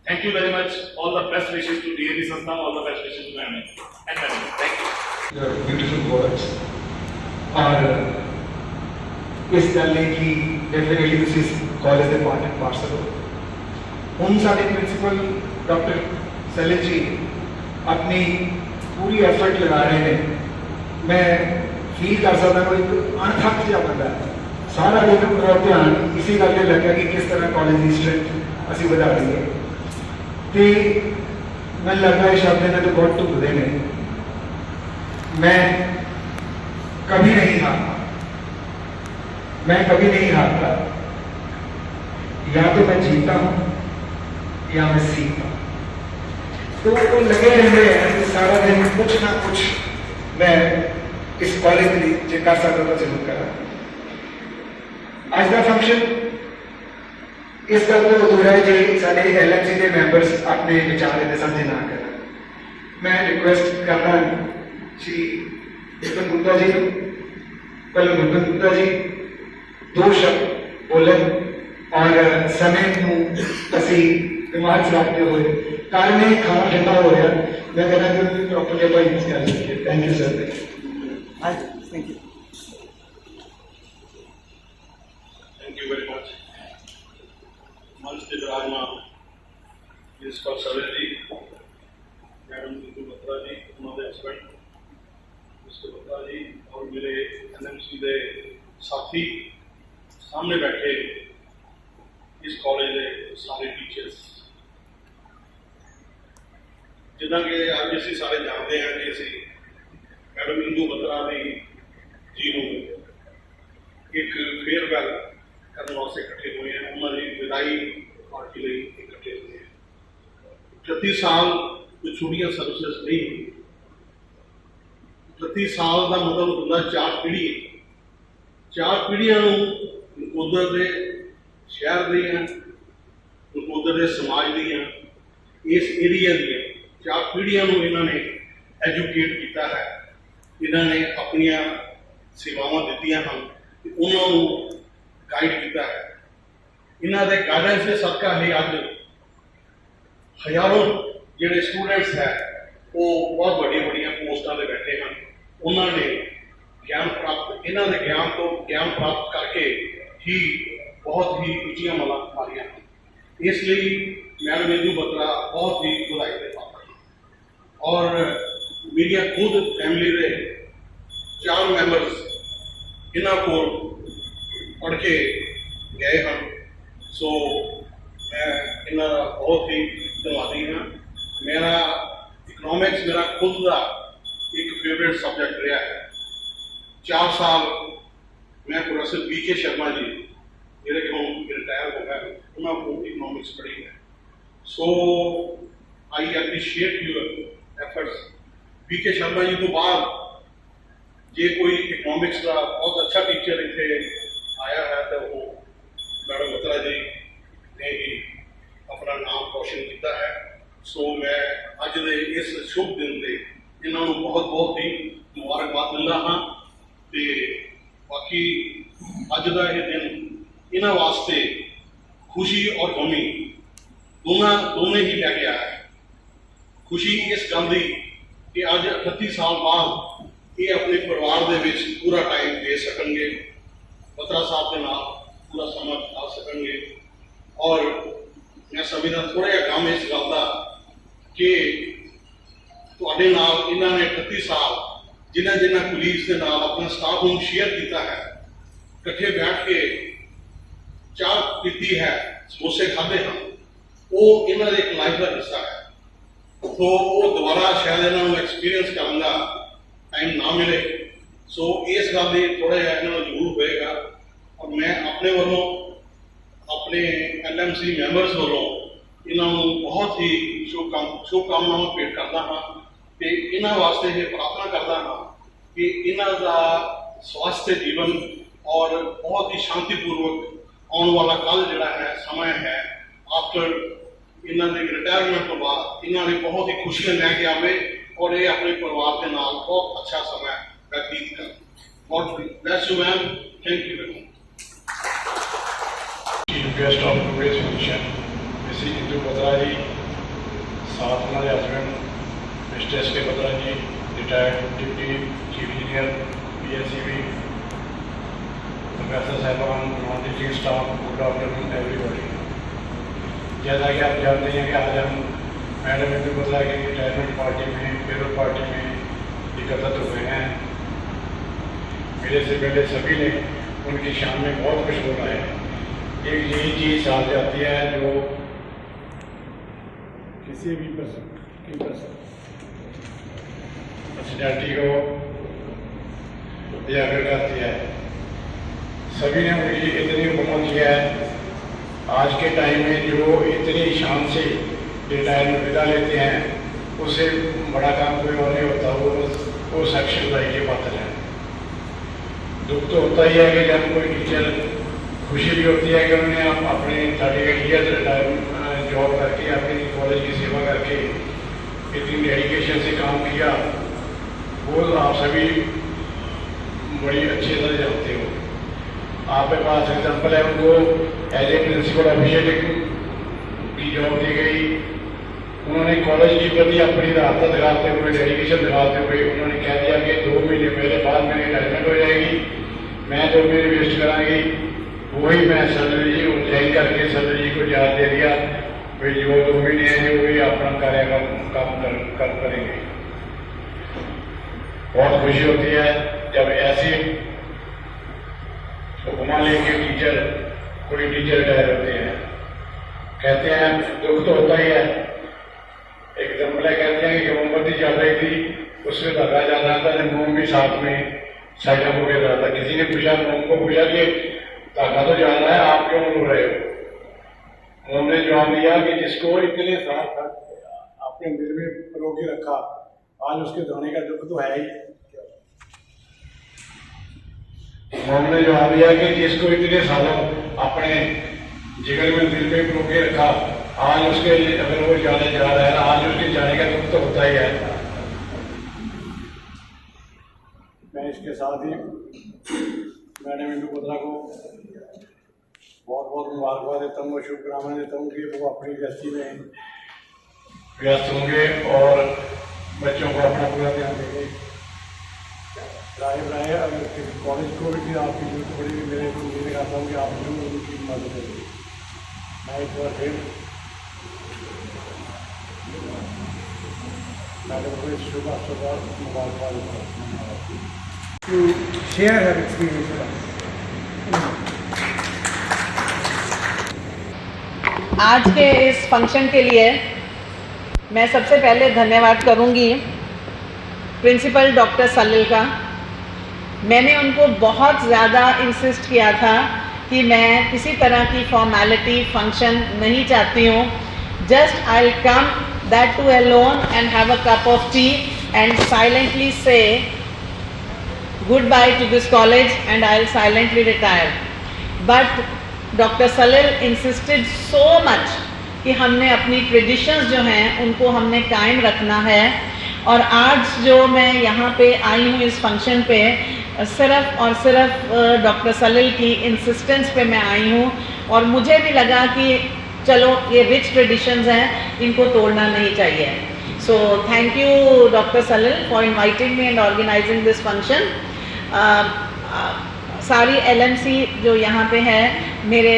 Thank you very much. All the best wishes to DAV Sanstha. All the best wishes to management and management. Thank you. Your beautiful words. और इस गल की डेफिनेटली तुसी कॉलेज के पार्ट एंड पार्सल हो। हम साडे प्रिंसिपल डॉक्टर सैलिल जी अपनी पूरी एफर्ट लगा रहे हैं। मैं फील कर सकता कोई अणथक जिहा बंदा है, सारा दिन मेरा ध्यान इसी गल ते लग्या कि किस तरह कॉलेज की स्ट्रेंथ असीं वधा रही है। तो मैं लगा ये शब्द ने तो बहुत ढुकते हैं। मैं कभी नहीं हारता, मैं कभी नहीं हारता। या तो मैं जीता हूँ या मैं सीखता हूँ। तो वो लगे रहते हैं कि सारा दिन कुछ ना कुछ मैं इस कॉलेज के लिए जो कर सकता था जरूर करा। आज का फंक्शन इस गल को अधूरा है जी साडे एलएमसी के मैंबर्स अपने विचार इन्हें साझे ना करें। मैं रिक्वेस्ट करना श्री विपिन गुप्ता जी, पहले विपिन गुप्ता जी दो शब्द बोलन और समय को असी दिमाग से रखते हुए कारण में खाना ठंडा हो रहा, मैं कहना कि प्रॉपर भाई यूज कर सकते। Thank you sir. Thank you. Thank you very much. मंच के विराजमान प्रिंसिपल सैलिल जी, मैडम नीतू बत्रा जी, उन्होंने हस्बैंड मिस्टर बत्रा जी और मेरे NMC के साथी, सामने बैठे इस कॉलेज के सारे टीचर्स, जिदा कि अज असी सारे जानते हैं कि असी मैडम इंदू बत्रा जी को एक फेयरवैल करने वास्ते इकट्ठे हुए हैं, उन्होंने विदाई पार्टी लिए इकट्ठे हुए हैं। 31 साल कोई छोटियां सर्विसेज नहीं हुई। 31 साल का मतलब होता 4 पीढ़ी, 4 पीढ़ियां नकोदर के शहर दियां, नकोदर के समाज दियां, इस एरिया दियां 4 पीढ़ियां इन्होंने एजुकेट किया है, इन्होंने अपन सेवावां दित्तियां हैं, उन्होंने गाइड किया है। इन्हों के गाइडेंस के सदका ही अज हजारों जोड़े स्टूडेंट्स है वो बहुत बड़ी बड़ी पोस्टां पर बैठे हैं। उन्होंने ज्ञान प्राप्त, इन्हों के ज्ञान तो ज्ञान प्राप्त करके ही बहुत ही ऊंचियां मलां मारियां हैं। इसलिए मैडम इंदू बत्रा बहुत ही बधाई के पात्र हैं। और मेरिया खुद फैमिली के 4 मैंबर्स इन्हों को पढ़ के गए हैं, सो मैं इन्हों का बहुत ही धन्यवादी हाँ। मेरा इकनॉमिक्स मेरा खुद का एक फेवरेट सब्जेक्ट रहा है। 4 साल मैं प्रोफेसर BK शर्मा जी जोड़े कि हम रिटायर हो गए, उन्होंने इकनॉमिक्स पढ़ी है। So I appreciate your efforts. BK Sharma ji तो बाद जे कोई इकनॉमिक्स का बहुत अच्छा टीचर इतने आया है तो वो मैडम बत्रा जी ने ही अपना नाम रोशन किया है। सो मैं अज के इस शुभ दिन से इन्होंने बहुत बहुत ही मुबारकबाद दिंदा हाँ। तो बाकी अज का यह दिन इन्हों वास्ते खुशी और गमी दोनों ही लैके आया है। खुशी इस गल की कि अज 38 साल बाद ये अपने परिवार के विच पूरा टाइम दे सकेंगे, बत्रा साहब के नाल पूरा समा बिता सकेंगे। और मैं समझदा थोड़ा जहा काम इस गल का कि तुहाडे नाल इन्होंने 38 साल जिन्हें जिन्हें कुलीग्स के नाल अपना स्टाफ रूम शेयर किया है, इकट्ठे बैठ के चाह पीती है, समोसे खाते हैं, वो इन्होंने एक लाइफ का हिस्सा है। तो वो दोबारा शायद इन्होंने एक्सपीरियंस करने का टाइम ना मिले। सो इस गल की थोड़ा जहा इन्होंने जरूर होएगा। और मैं अपने वालों अपने LMC मैंबर्स वालों इन्हों बहुत ही शुभकामनाएं भेंट करता हाँ। तो इन्हों वास्ते ये प्रार्थना करता हाँ कि इन्हों का स्वास्थ्य जीवन और बहुत ही शांतिपूर्वक आने वाला कल जोड़ा है समय है आफ्टर इन्होंने रिटायरमेंट तो बाद इन्होंने बहुत ही खुशियां लैके आवे और ये अपने परिवार के नाल बहुत अच्छा समय व्यतीत कर। God bless you ma'am, thank you very much. Chief guest of today's function Mrs Indu Batra ji, साथ उन्होंने husband Mister SK Batra ji, retired deputy chief engineer PSCB, professor साहबान, non teaching staff, good afternoon everybody. जैसा कि आप जानते हैं कि आज हम मैडम इंदू बत्रा की रिटायरमेंट पार्टी में, फेयरवेल पार्टी में एकत्रित हुए हैं। मेरे से पहले सभी ने उनकी शान में बहुत कुछ बोला है। एक यही चीज़ साथ जाती है जो किसी भी पर्सनैलिटी को उजागर करती है। सभी ने उनकी इतनी उपमा किया है। आज के टाइम में जो इतनी शान से रिटायरमेंट विदा लेते हैं, उससे बड़ा काम कोई और नहीं होता। वो सक्सेस लाइफ के पात्र है। दुख तो होता ही है कि जब कोई टीचर, खुशी भी होती है कि उन्होंने अपने 38 ईयर्स रिटायरमेंट जॉब करके अपनी कॉलेज की सेवा करके इतनी डेडिकेशन से काम किया। वो आप सभी बड़ी अच्छी तरह जानते हो। आपके पास एग्जाम्पल है, उनको एज ए प्रिंसिपल ऑफिशियल की जॉब दी गई। उन्होंने कॉलेज के प्रति अपनी राहता दिखाते हुए, डेडिकेशन दिखाते हुए उन्होंने कह दिया कि 2 महीने पहले बाद मेरी रिटायरमेंट हो जाएगी, मैं 2 महीने वेस्ट कराएंगी, वही मैं सैलरी ज्वाइन करके सैलरी को याद दे दिया वे जो 2 महीने हैं जो भी अपना काम करेंगे। बहुत खुशी होती है जब ऐसी उपमा लेके टीचर कोई टीचर रिटायर होते हैं। कहते हैं दुख तो होता ही है। एक दम्बले कहते हैं कि मोमबत्ती जल रही थी, उससे धागा जल रहा था, मोम भी साथ में साइडों को गिर रहा था। किसी ने पूछा, मोम को पूछा कि धागा तो जल रहा है, आप क्यों रो रहे हो? उन्होंने जवाब दिया कि जिसको इतने साल तक आपने दिल में रोके रखा, आज उसके धोने का दुख तो है ही। उन्होंने जवाब दिया कि जिसको इतने सालों अपने जिगर में दिल में रोके रखा, आज उसके अगर वो जाने जा रहा है, आज उसके जाने का दुख तो होता ही है। मैं इसके साथ ही मैडम इंदु बत्रा को बहुत बहुत मुबारकबाद देता हूँ, शुभकामनाएं देता हूँ कि वो अपनी गृहस्थी में व्यस्त होंगे और बच्चों को अपना पूरा ध्यान देंगे। राय अगर कॉलेज को भी आपकी जरूरत पड़ेगी, मेरे को उम्मीद करता हूँ कि आप जरूर उनकी मदद करेंगे। मैं एक बार फिर मैडम को इस शुभ अवसर पर मुबारकबाद देता हूँ। To share her experience with us. आज के इस फंक्शन के लिए मैं सबसे पहले धन्यवाद करूंगी प्रिंसिपल डॉक्टर सलिल का। मैंने उनको बहुत ज़्यादा इंसिस्ट किया था कि मैं किसी तरह की फॉर्मेलिटी फंक्शन नहीं चाहती हूँ। Just I will come that to alone and have a cup of T and silently से goodbye to this college and I'll silently retire. But Dr. Salil insisted so much कि हमने अपनी ट्रेडिशंस जो हैं उनको हमने कायम रखना है। और आज जो मैं यहाँ पे आई हूँ इस फंक्शन पे, सिर्फ और सिर्फ डॉक्टर सलिल की इंसिस्टेंस पे मैं आई हूँ। और मुझे भी लगा कि चलो ये रिच ट्रेडिशंस हैं, इनको तोड़ना नहीं चाहिए। So thank you doctor Salil for inviting me and organising this function. सारी LMC जो यहाँ पे हैं, मेरे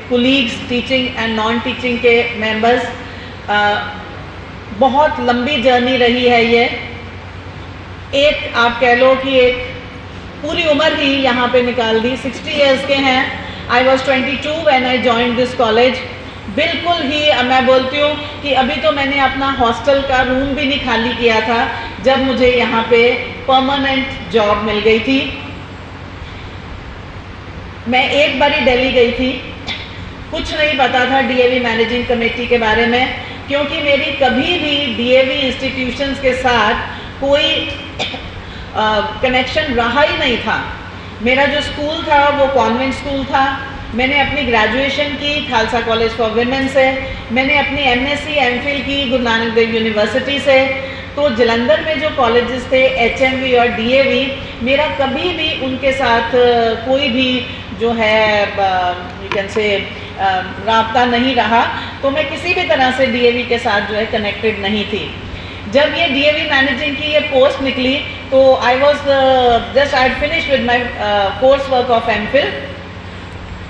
colleagues teaching and non teaching के मेंबर्स, बहुत लंबी जर्नी रही है ये। एक आप कह लो कि एक पूरी उम्र ही यहाँ पे निकाल दी। 60 इयर्स के हैं। I was 22 when I joined this college. बिल्कुल ही मैं बोलती हूँ कि अभी तो मैंने अपना हॉस्टल का रूम भी नहीं खाली किया था जब मुझे यहाँ पे परमानेंट जॉब मिल गई थी। मैं एक बारी दिल्ली गई थी, कुछ नहीं पता था DAV मैनेजिंग कमेटी के बारे में, क्योंकि मेरी कभी भी DAV इंस्टीट्यूशंस के साथ कोई कनेक्शन रहा ही नहीं था। मेरा जो स्कूल था वो कॉन्वेंट स्कूल था। मैंने अपनी ग्रेजुएशन की खालसा कॉलेज फॉर विमेन से, मैंने अपनी MSc MPhil की गुरु नानक देव यूनिवर्सिटी से। तो जलंधर में जो कॉलेजेस थे HMV और DAV, मेरा कभी भी उनके साथ कोई भी जो है यू कैन से राब्ता नहीं रहा। तो मैं किसी भी तरह से DAV के साथ जो है कनेक्टेड नहीं थी। जब ये DAV मैनेजिंग की ये पोस्ट निकली तो I was just I had finished with my course work of MPhil।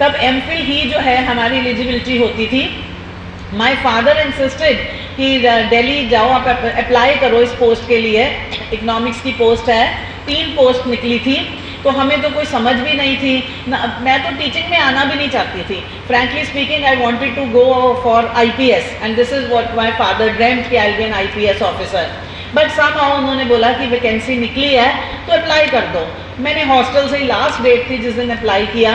तब MPhil ही जो है हमारी एलिजिबिलिटी होती थी। माई फादर इंसिस्टेड कि दिल्ली जाओ, आप अप्लाई करो इस पोस्ट के लिए। इकोनॉमिक्स की पोस्ट है, 3 पोस्ट निकली थी। तो हमें तो कोई समझ भी नहीं थी मैं तो टीचिंग में आना भी नहीं चाहती थी। Frankly speaking I wanted to go for IPS and this is what my father dreamed कि I will be an IPS officer. But somehow उन्होंने बोला कि वैकेंसी निकली है तो अप्लाई कर दो। मैंने हॉस्टल से ही लास्ट डेट थी जिस दिन अप्लाई किया।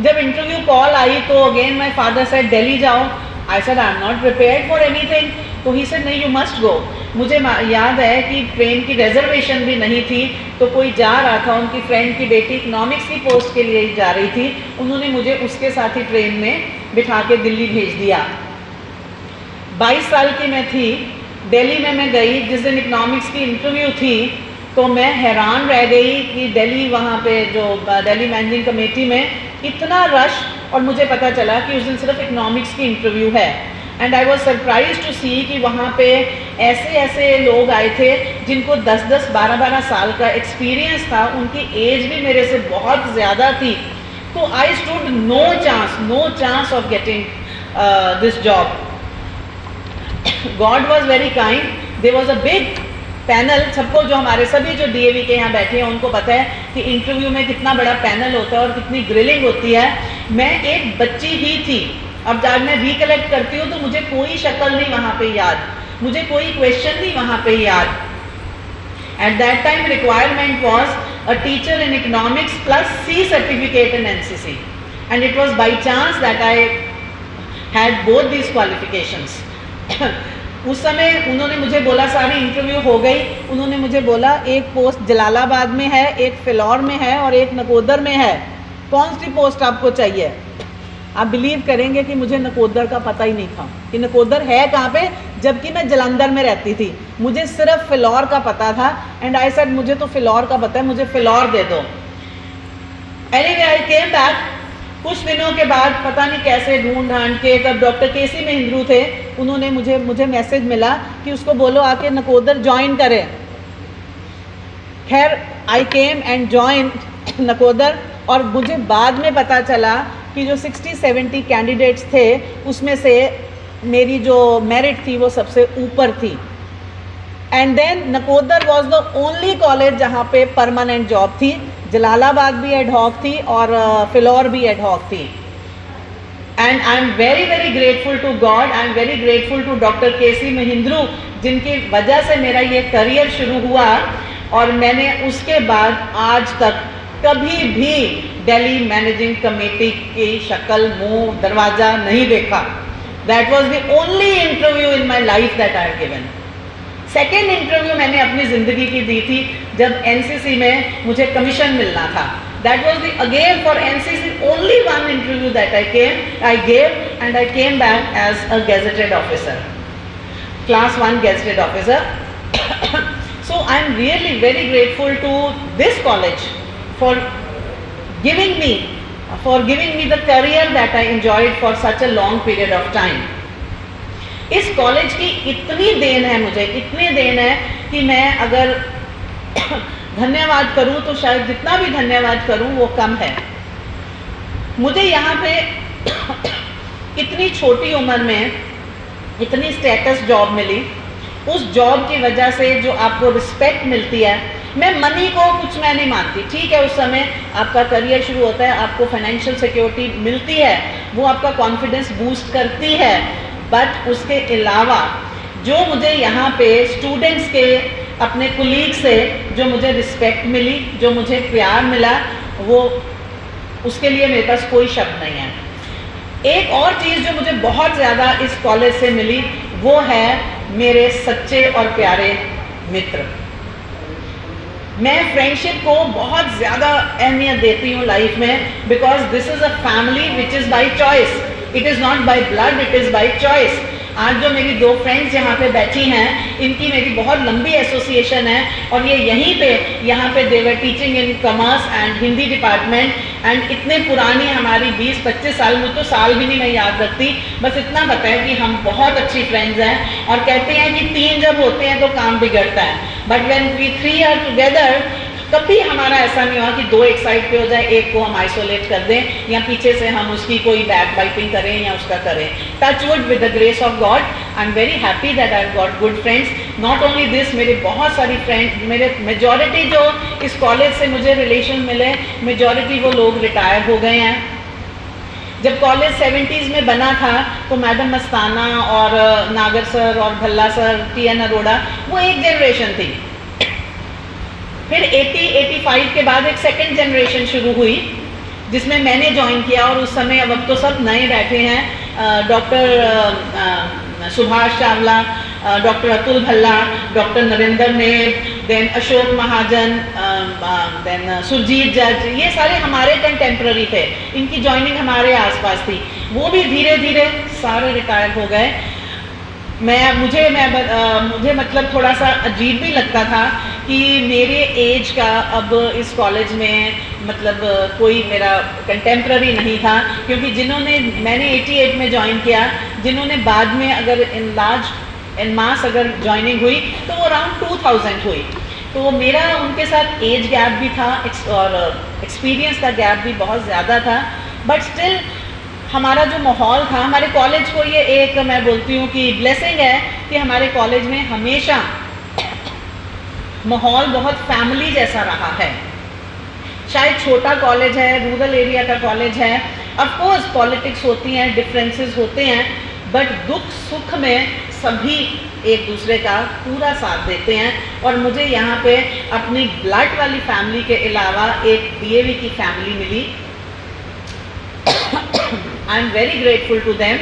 जब इंटरव्यू कॉल आई तो again my father said Delhi जाओ। I said I am not prepared for anything. तो ही सेड नहीं, यू मस्ट गो। मुझे याद है कि ट्रेन की रिजर्वेशन भी नहीं थी, तो कोई जा रहा था, उनकी फ्रेंड की बेटी इकोनॉमिक्स की पोस्ट के लिए जा रही थी। उन्होंने मुझे उसके साथ ही ट्रेन में बिठा के दिल्ली भेज दिया। 22 साल की मैं थी। दिल्ली में मैं गई, जिस दिन इकोनॉमिक्स की इंटरव्यू थी तो मैं हैरान रह गई कि दिल्ली वहाँ पे जो दिल्ली मैनेजिंग कमेटी में इतना रश, और मुझे पता चला कि उस दिन सिर्फ इकोनॉमिक्स की इंटरव्यू है। And I was surprise to see कि वहाँ पे ऐसे ऐसे लोग आए थे जिनको 10-10, 12-12 साल का एक्सपीरियंस था। उनकी एज भी मेरे से बहुत ज़्यादा थी। तो I stood no chance of getting this job. God was very kind. There was a big panel, सबको जो हमारे सभी जो DAV के यहाँ बैठे हैं उनको पता है कि इंटरव्यू में कितना बड़ा पैनल होता है और कितनी ग्रिलिंग होती है। मैं एक बच्ची ही थी। अब जब मैं रिकलेक्ट करती हूँ तो मुझे कोई शक्ल नहीं वहाँ पे याद, मुझे कोई क्वेश्चन नहीं वहाँ पे याद। At that time requirement was a teacher in economics plus C certificate in NCC, and it was by chance that I had both these qualifications. उस समय उन्होंने मुझे बोला, सारी इंटरव्यू हो गई, उन्होंने मुझे बोला एक पोस्ट जलालाबाद में है, एक फिलौर में है और एक नकोदर में है, कौन सी पोस्ट आपको चाहिए? आप बिलीव करेंगे कि मुझे नकोदर का पता ही नहीं था कि नकोदर है कहाँ पे, जबकि मैं जलंधर में रहती थी। मुझे सिर्फ फिलौर का पता था एंड आई सेड मुझे तो फिलौर का पता है, मुझे फिलौर दे दो। Anyway I came back. कुछ दिनों के बाद पता नहीं कैसे ढूंढ ढांड के, तब डॉक्टर केसी महिंद्रू थे, उन्होंने मुझे मैसेज मिला कि उसको बोलो आके नकोदर ज्वाइन करें। खैर आई केम एंड ज्वाइन नकोदर, और मुझे बाद में पता चला कि जो 60-70 कैंडिडेट्स थे उसमें से मेरी जो मेरिट थी वो सबसे ऊपर थी। And then Nakodar was the only college जहाँ पे परमानेंट जॉब थी। जलालाबाद भी एडहॉक थी और फिलौर भी एडहॉक थी। And I am very very grateful to god, I am very grateful to doctor केसी महिंद्रू, जिनकी वजह से मेरा ये करियर शुरू हुआ और मैंने उसके बाद आज तक कभी भी दिल्ली मैनेजिंग कमेटी की शक्ल, मुंह, दरवाज़ा नहीं देखा। That was the only interview in my life that I have given. Second interview मैंने अपनी ज़िंदगी की दी थी जब एनसीसी में मुझे कमीशन मिलना था। That was the again for NCC only one interview that I gave and I came back as a gazetted officer, class 1 gazetted officer. So I am really very grateful to this college for giving me the career that I enjoyed for such a long period of time. इस कॉलेज की इतनी देन है मुझे, इतनी देन है कि मैं अगर धन्यवाद करूं तो शायद जितना भी धन्यवाद करूं वो कम है। मुझे यहाँ पे इतनी छोटी उम्र में इतनी स्टेटस जॉब मिली। उस जॉब की वजह से जो आपको रिस्पेक्ट मिलती है, मैं मनी को कुछ मैं नहीं मानती, ठीक है, उस समय आपका करियर शुरू होता है, आपको फाइनेंशियल सिक्योरिटी मिलती है, वो आपका कॉन्फिडेंस बूस्ट करती है, बट उसके अलावा जो मुझे यहाँ पे स्टूडेंट्स के, अपने कुलीग से जो मुझे रिस्पेक्ट मिली, जो मुझे प्यार मिला, वो उसके लिए मेरे पास कोई शब्द नहीं है। एक और चीज़ जो मुझे बहुत ज़्यादा इस कॉलेज से मिली वो है मेरे सच्चे और प्यारे मित्र। मैं फ्रेंडशिप को बहुत ज़्यादा अहमियत देती हूँ लाइफ में, because this is a family which is by choice, it is not by blood, it is by choice. आज जो मेरी 2 फ्रेंड्स यहाँ पे बैठी हैं, इनकी मेरी बहुत लंबी एसोसिएशन है और ये यहीं पे यहाँ पे they were teaching in commerce and Hindi department, and इतने पुरानी हमारी 20-25 साल, मुझे तो साल भी नहीं मैं याद रखती, बस इतना पता है कि हम बहुत अच्छी फ्रेंड्स हैं। और कहते हैं कि 3 जब होते हैं तो काम बिगड़ता है, but when we 3 are together, कभी हमारा ऐसा नहीं हुआ कि 2 एक साइड पे हो जाए, एक को हम आइसोलेट कर दें या पीछे से हम उसकी कोई बैक बाइटिंग करें या उसका करें। Touch wood, with the grace of God I am very happy that I have got good friends. Not only this, मेरे बहुत सारी फ्रेंड, मेरे मेजॉरिटी जो इस कॉलेज से मुझे रिलेशन मिले, मेजॉरिटी वो लोग रिटायर हो गए हैं। जब कॉलेज 70s में बना था तो मैडम मस्ताना और नागर सर और भल्ला सर, TN अरोड़ा, वो एक जनरेशन थी। फिर 80-85 के बाद एक सेकंड जनरेशन शुरू हुई जिसमें मैंने ज्वाइन किया, और उस समय अब तो सब नए बैठे हैं, doctor Subhash Chawla, doctor Atul Bhalla, doctor Narendra नेब, देन अशोक महाजन, देन सुरजीत जज, ये सारे हमारे कंटेम्प्ररी थे, इनकी ज्वाइनिंग हमारे आसपास थी। वो भी धीरे धीरे सारे रिटायर हो गए। मुझे मतलब थोड़ा सा अजीब भी लगता था कि मेरे एज का अब इस कॉलेज में मतलब कोई मेरा कंटेम्प्ररी नहीं था, क्योंकि मैंने 88 में ज्वाइन किया, जिन्होंने बाद में अगर इन मास अगर ज्वाइनिंग हुई तो वो अराउंड 2000 हुई। तो मेरा उनके साथ एज गैप भी था और एक्सपीरियंस का गैप भी बहुत ज़्यादा था, बट स्टिल हमारा जो माहौल था, हमारे कॉलेज को ये एक मैं बोलती हूँ कि ब्लेसिंग है कि हमारे कॉलेज में हमेशा माहौल बहुत फैमिली जैसा रहा है। शायद छोटा कॉलेज है, रूरल एरिया का कॉलेज है, ऑफ कोर्स पॉलिटिक्स होती हैं, डिफरेंसेस होते हैं, बट दुख सुख में सभी एक दूसरे का पूरा साथ देते हैं। और मुझे यहाँ पे अपनी ब्लड वाली फैमिली के अलावा एक डीएवी की फैमिली मिली। I am very grateful to them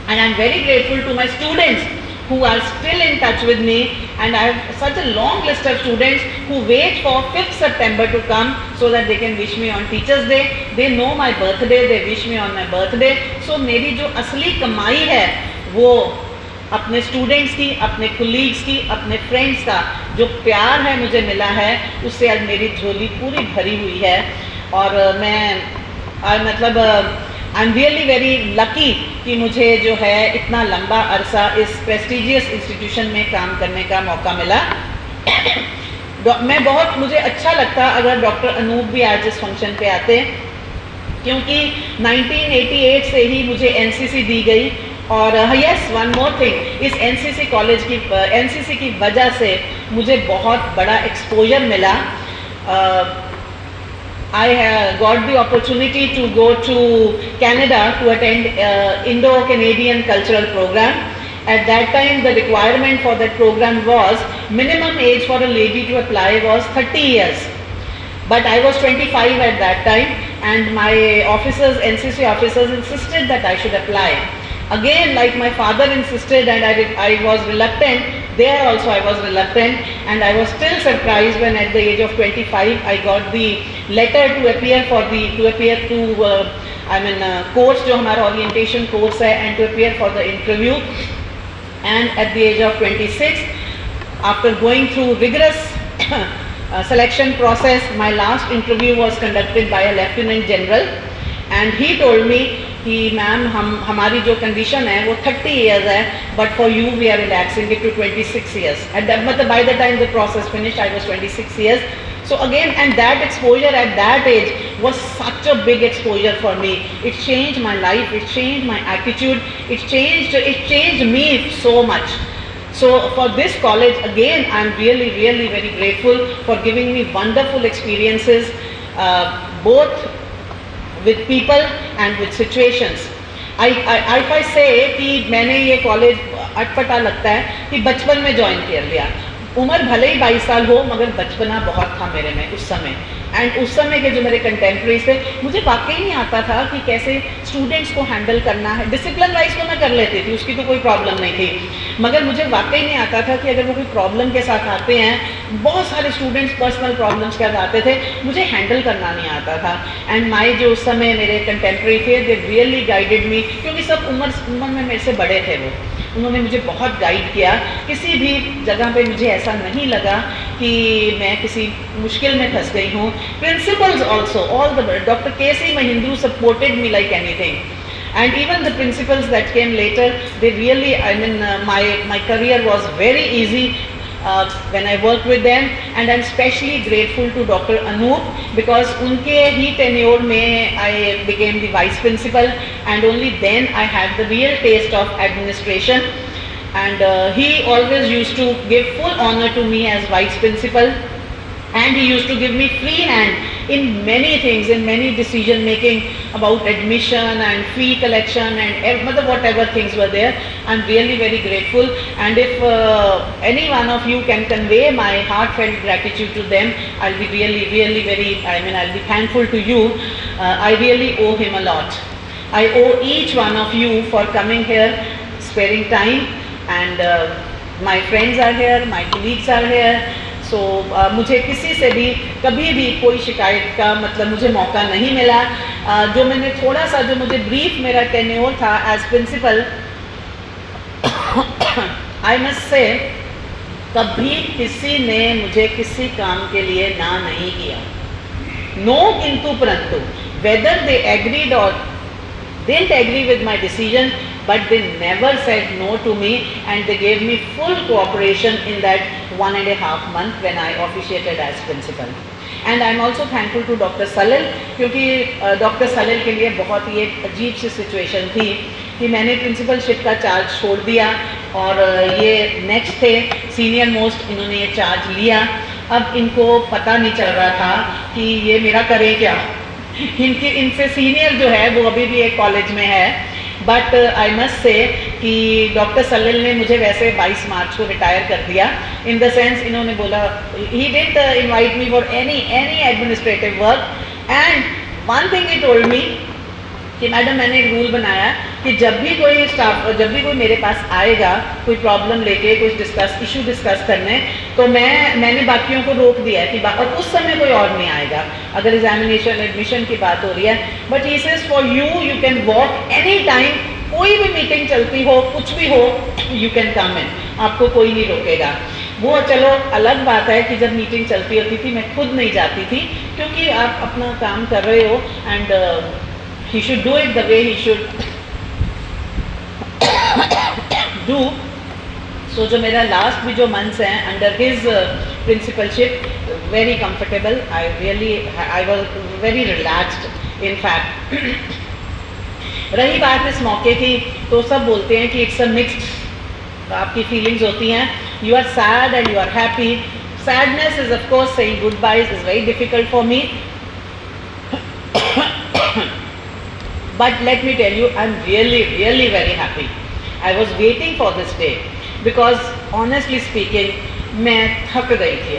and I'm very grateful to my students who are still in touch with me, and I have such a long list of students who wait for 5th September to come so that they can wish me on Teachers Day. They know my birthday, they wish me on my birthday. So मेरी जो असली कमाई है वो अपने स्टूडेंट्स की, अपने कोलीग्स की, अपने फ्रेंड्स का जो प्यार है मुझे मिला है, उससे आज मेरी झोली पूरी भरी हुई है। और मैं आई एम रियली वेरी लकी कि मुझे जो है इतना लंबा अरसा इस प्रेस्टिजियस इंस्टीट्यूशन में काम करने का मौका मिला। मुझे अच्छा लगता अगर डॉक्टर अनूप भी आज इस फंक्शन पे आते, क्योंकि 1988 से ही मुझे एनसीसी दी गई। और यस, वन मोर थिंग, इस एनसीसी की वजह से मुझे बहुत बड़ा एक्सपोजर मिला। I got the opportunity to go to Canada to attend Indo-Canadian Cultural Program. At that time, the requirement for that program was minimum age for a lady to apply was 30 years. But I was 25 at that time, and my officers, NCC officers, insisted that I should apply. Again, like my father insisted, and I was reluctant. There also I was reluctant, and I was still surprised when at the age of 25 I got the letter to appear course जो हमारा orientation course है, and to appear for the interview. And at the age of 26, after going through rigorous selection process, my last interview was conducted by a Lieutenant General, and he told me कि मैम हमारी जो कंडीशन है वो 30 इयर्स है, but for you we are relaxing it to 26 years. मतलब by the time the process finish I was 26 years. So again, and that exposure at that age was such a big exposure for me. It changed my life, it changed my attitude, it changed me so much. So for this college, again, I'm really, really very grateful for giving me wonderful experiences, both with people and with situations. If I say कि मैंने ये कॉलेज अटपटा लगता है कि बचपन में ज्वाइन कर लिया। उम्र भले ही 22 साल हो, मगर बचपना बहुत था मेरे में उस समय। एंड उस समय के जो मेरे कंटेम्प्रेरीज थे, मुझे वाकई नहीं आता था कि कैसे स्टूडेंट्स को हैंडल करना है। डिसिप्लिन वाइज तो मैं कर लेती थी, उसकी तो कोई प्रॉब्लम नहीं थी, मगर मुझे वाकई नहीं आता था कि अगर वो कोई प्रॉब्लम के साथ आते हैं, बहुत सारे स्टूडेंट्स पर्सनल प्रॉब्लम्स के साथ आते थे, मुझे हैंडल करना नहीं आता था। एंड माई जो उस समय मेरे कंटेम्प्रेरी थे, दे रियली गाइडेड मी, क्योंकि सब उम्र में मेरे से बड़े थे वो। उन्होंने मुझे बहुत गाइड किया। किसी भी जगह पे मुझे ऐसा नहीं लगा कि मैं किसी मुश्किल में फंस गई हूँ। Principals also, all the doctor KC Mahindru supported me like anything, and even the principals that came later, they really, my career was very easy when I worked with them, and I'm especially grateful to Dr. Anoop, because unke hi tenure mein I became the vice principal, and only then I had the real taste of administration. And he always used to give full honor to me as vice principal, and he used to give me free hand in many things, in many decision making about admission and fee collection and whatever things were there. I'm really very grateful, and if any one of you can convey my heartfelt gratitude to them, I'll be really very, I'll be thankful to you. I really owe him a lot. I owe each one of you for coming here, sparing time, and my friends are here, my colleagues are here. सो मुझे किसी से भी कभी भी कोई शिकायत का मुझे मौका नहीं मिला। जो मैंने थोड़ा सा जो मुझे ब्रीफ मेरा टेन्योर था as principal, I must say कभी किसी ने मुझे किसी काम के लिए ना नहीं किया। नो किंतु परंतु, वेदर दे एग्रीड और didn't agree with my decision, but they never said no to me, and they gave me full cooperation in that 1.5 months when I officiated as principal. And I am also thankful to doctor Salil, क्योंकि डॉक्टर सलिल के लिए बहुत ही एक अजीब सी सिचुएशन थी कि मैंने प्रिंसिपलशिप का चार्ज छोड़ दिया और ये नेक्स्ट थे सीनियर मोस्ट, इन्होंने ये चार्ज लिया। अब इनको पता नहीं चल रहा था कि ये मेरा करे क्या। इनसे सीनियर जो है वो अभी भी एक कॉलेज में है, बट आई मस्ट से कि डॉक्टर सलिल ने मुझे वैसे 22 मार्च को रिटायर कर दिया। इन द सेंस इन्होंने बोला, he didn't invite me for any administrative work, and one thing he told me कि मैडम मैंने एक रूल बनाया कि जब भी कोई मेरे पास आएगा कोई प्रॉब्लम लेके कुछ इशू डिस्कस करने, तो मैंने बाकियों को रोक दिया है कि उस समय कोई और नहीं आएगा अगर एग्जामिनेशन एडमिशन की बात हो रही है। But he says for you can walk any time, कोई भी मीटिंग चलती हो, कुछ भी हो, यू कैन कम इन, आपको कोई नहीं रोकेगा। वो चलो अलग बात है कि जब मीटिंग चलती होती थी मैं खुद नहीं जाती थी, क्योंकि आप अपना काम कर रहे हो and he should do it the way he should do. So जो मेरा लास्ट भी जो मंथ्स हैं under his principalship, very comfortable. I was very relaxed in fact. रही बात इस मौके की, तो सब बोलते हैं कि इट्स अ मिक्स्ड, आपकी फीलिंग्स होती हैं, you are sad and you are happy. Sadness is of course saying goodbyes is very difficult for me. But let me tell you, I'm really very happy. I was waiting for this day because honestly speaking, मैं थक गई थी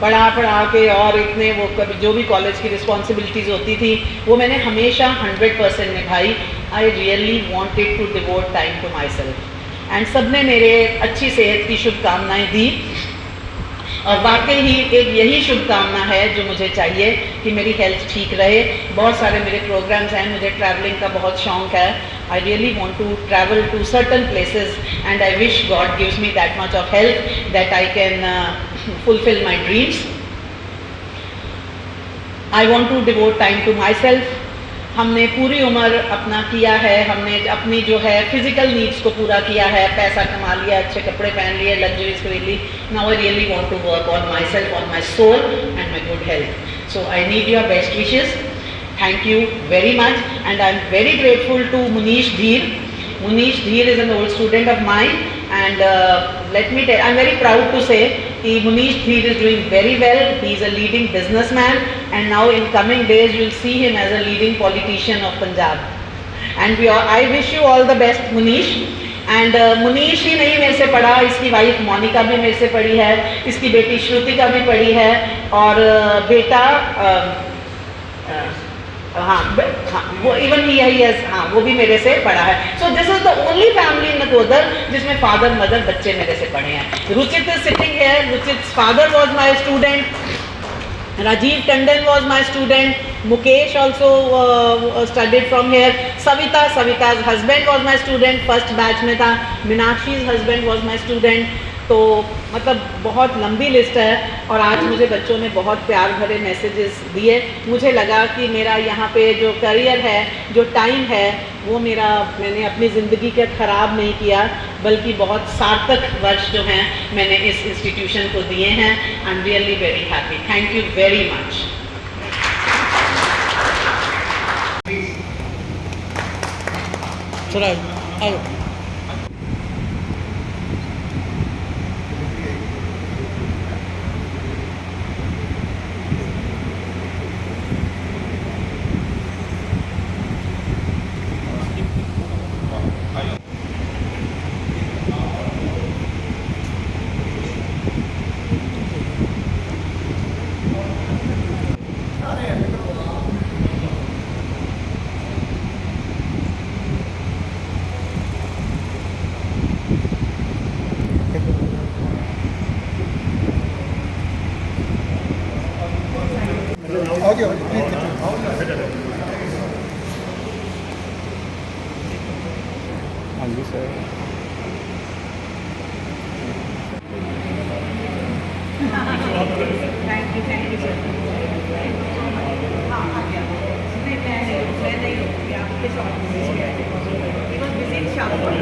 पढ़ा के, और इतने वो कभी जो भी कॉलेज की रिस्पॉन्सिबिलिटीज़ होती थी वो मैंने हमेशा 100% निभाई। I really wanted to devote time to myself. And सबने मेरे अच्छी सेहत की शुभकामनाएं दी, और वाकई ही एक यही शुभकामना है जो मुझे चाहिए कि मेरी हेल्थ ठीक रहे। बहुत सारे मेरे प्रोग्राम्स हैं, मुझे ट्रैवलिंग का बहुत शौक है। I really want to travel to certain places and I wish God gives me that much of health that I can fulfil my dreams. I want to devote time to myself. हमने पूरी उम्र अपना किया है, हमने अपनी जो है फिजिकल नीड्स को पूरा किया है, पैसा कमा लिया, अच्छे कपड़े पहन लिए, लग्जरीज खरीद ली। Now I really want to work on my self, on my soul and my good health. So I need your best wishes. Thank you very much, and I am very grateful to Munish Dheer. Munish Dheer is an old student of mine, and let me tell, I am very proud to say that Munish Dheer is doing very well. He is a leading businessman, and now in coming days you will see him as a leading politician of Punjab. And I wish you all the best, Munish. And Munish ही नहीं मेरे से पढ़ा, इसकी वाइफ मोनिका भी मेरे से पढ़ी है, इसकी बेटी श्रुतिका भी पढ़ी है, और बेटा वो इवन वो भी मेरे से पढ़ा है. So this is the only family in Nakodar जिसमें फादर मदर बच्चे मेरे से पढ़े हैं. Ruchit is sitting here. Ruchit father was my student. Rajiv Tandon was my student. Mukesh also studied from here. Savita's husband was my student. First batch में था. Minakshi's husband was my student. तो मतलब बहुत लंबी लिस्ट है. और आज मुझे बच्चों ने बहुत प्यार भरे मैसेजेस दिए. मुझे लगा कि मेरा यहाँ पे जो करियर है, जो टाइम है, वो मैंने अपनी ज़िंदगी का ख़राब नहीं किया, बल्कि बहुत सार्थक वर्ष जो हैं मैंने इस इंस्टीट्यूशन को दिए हैं. आई am really very happy. Thank you very much. थोड़ा आओ. Okay, please. हाँ सर. Thank you, sir. मैं नहीं हूँ, आपके शॉप में he was busy in Shampoo.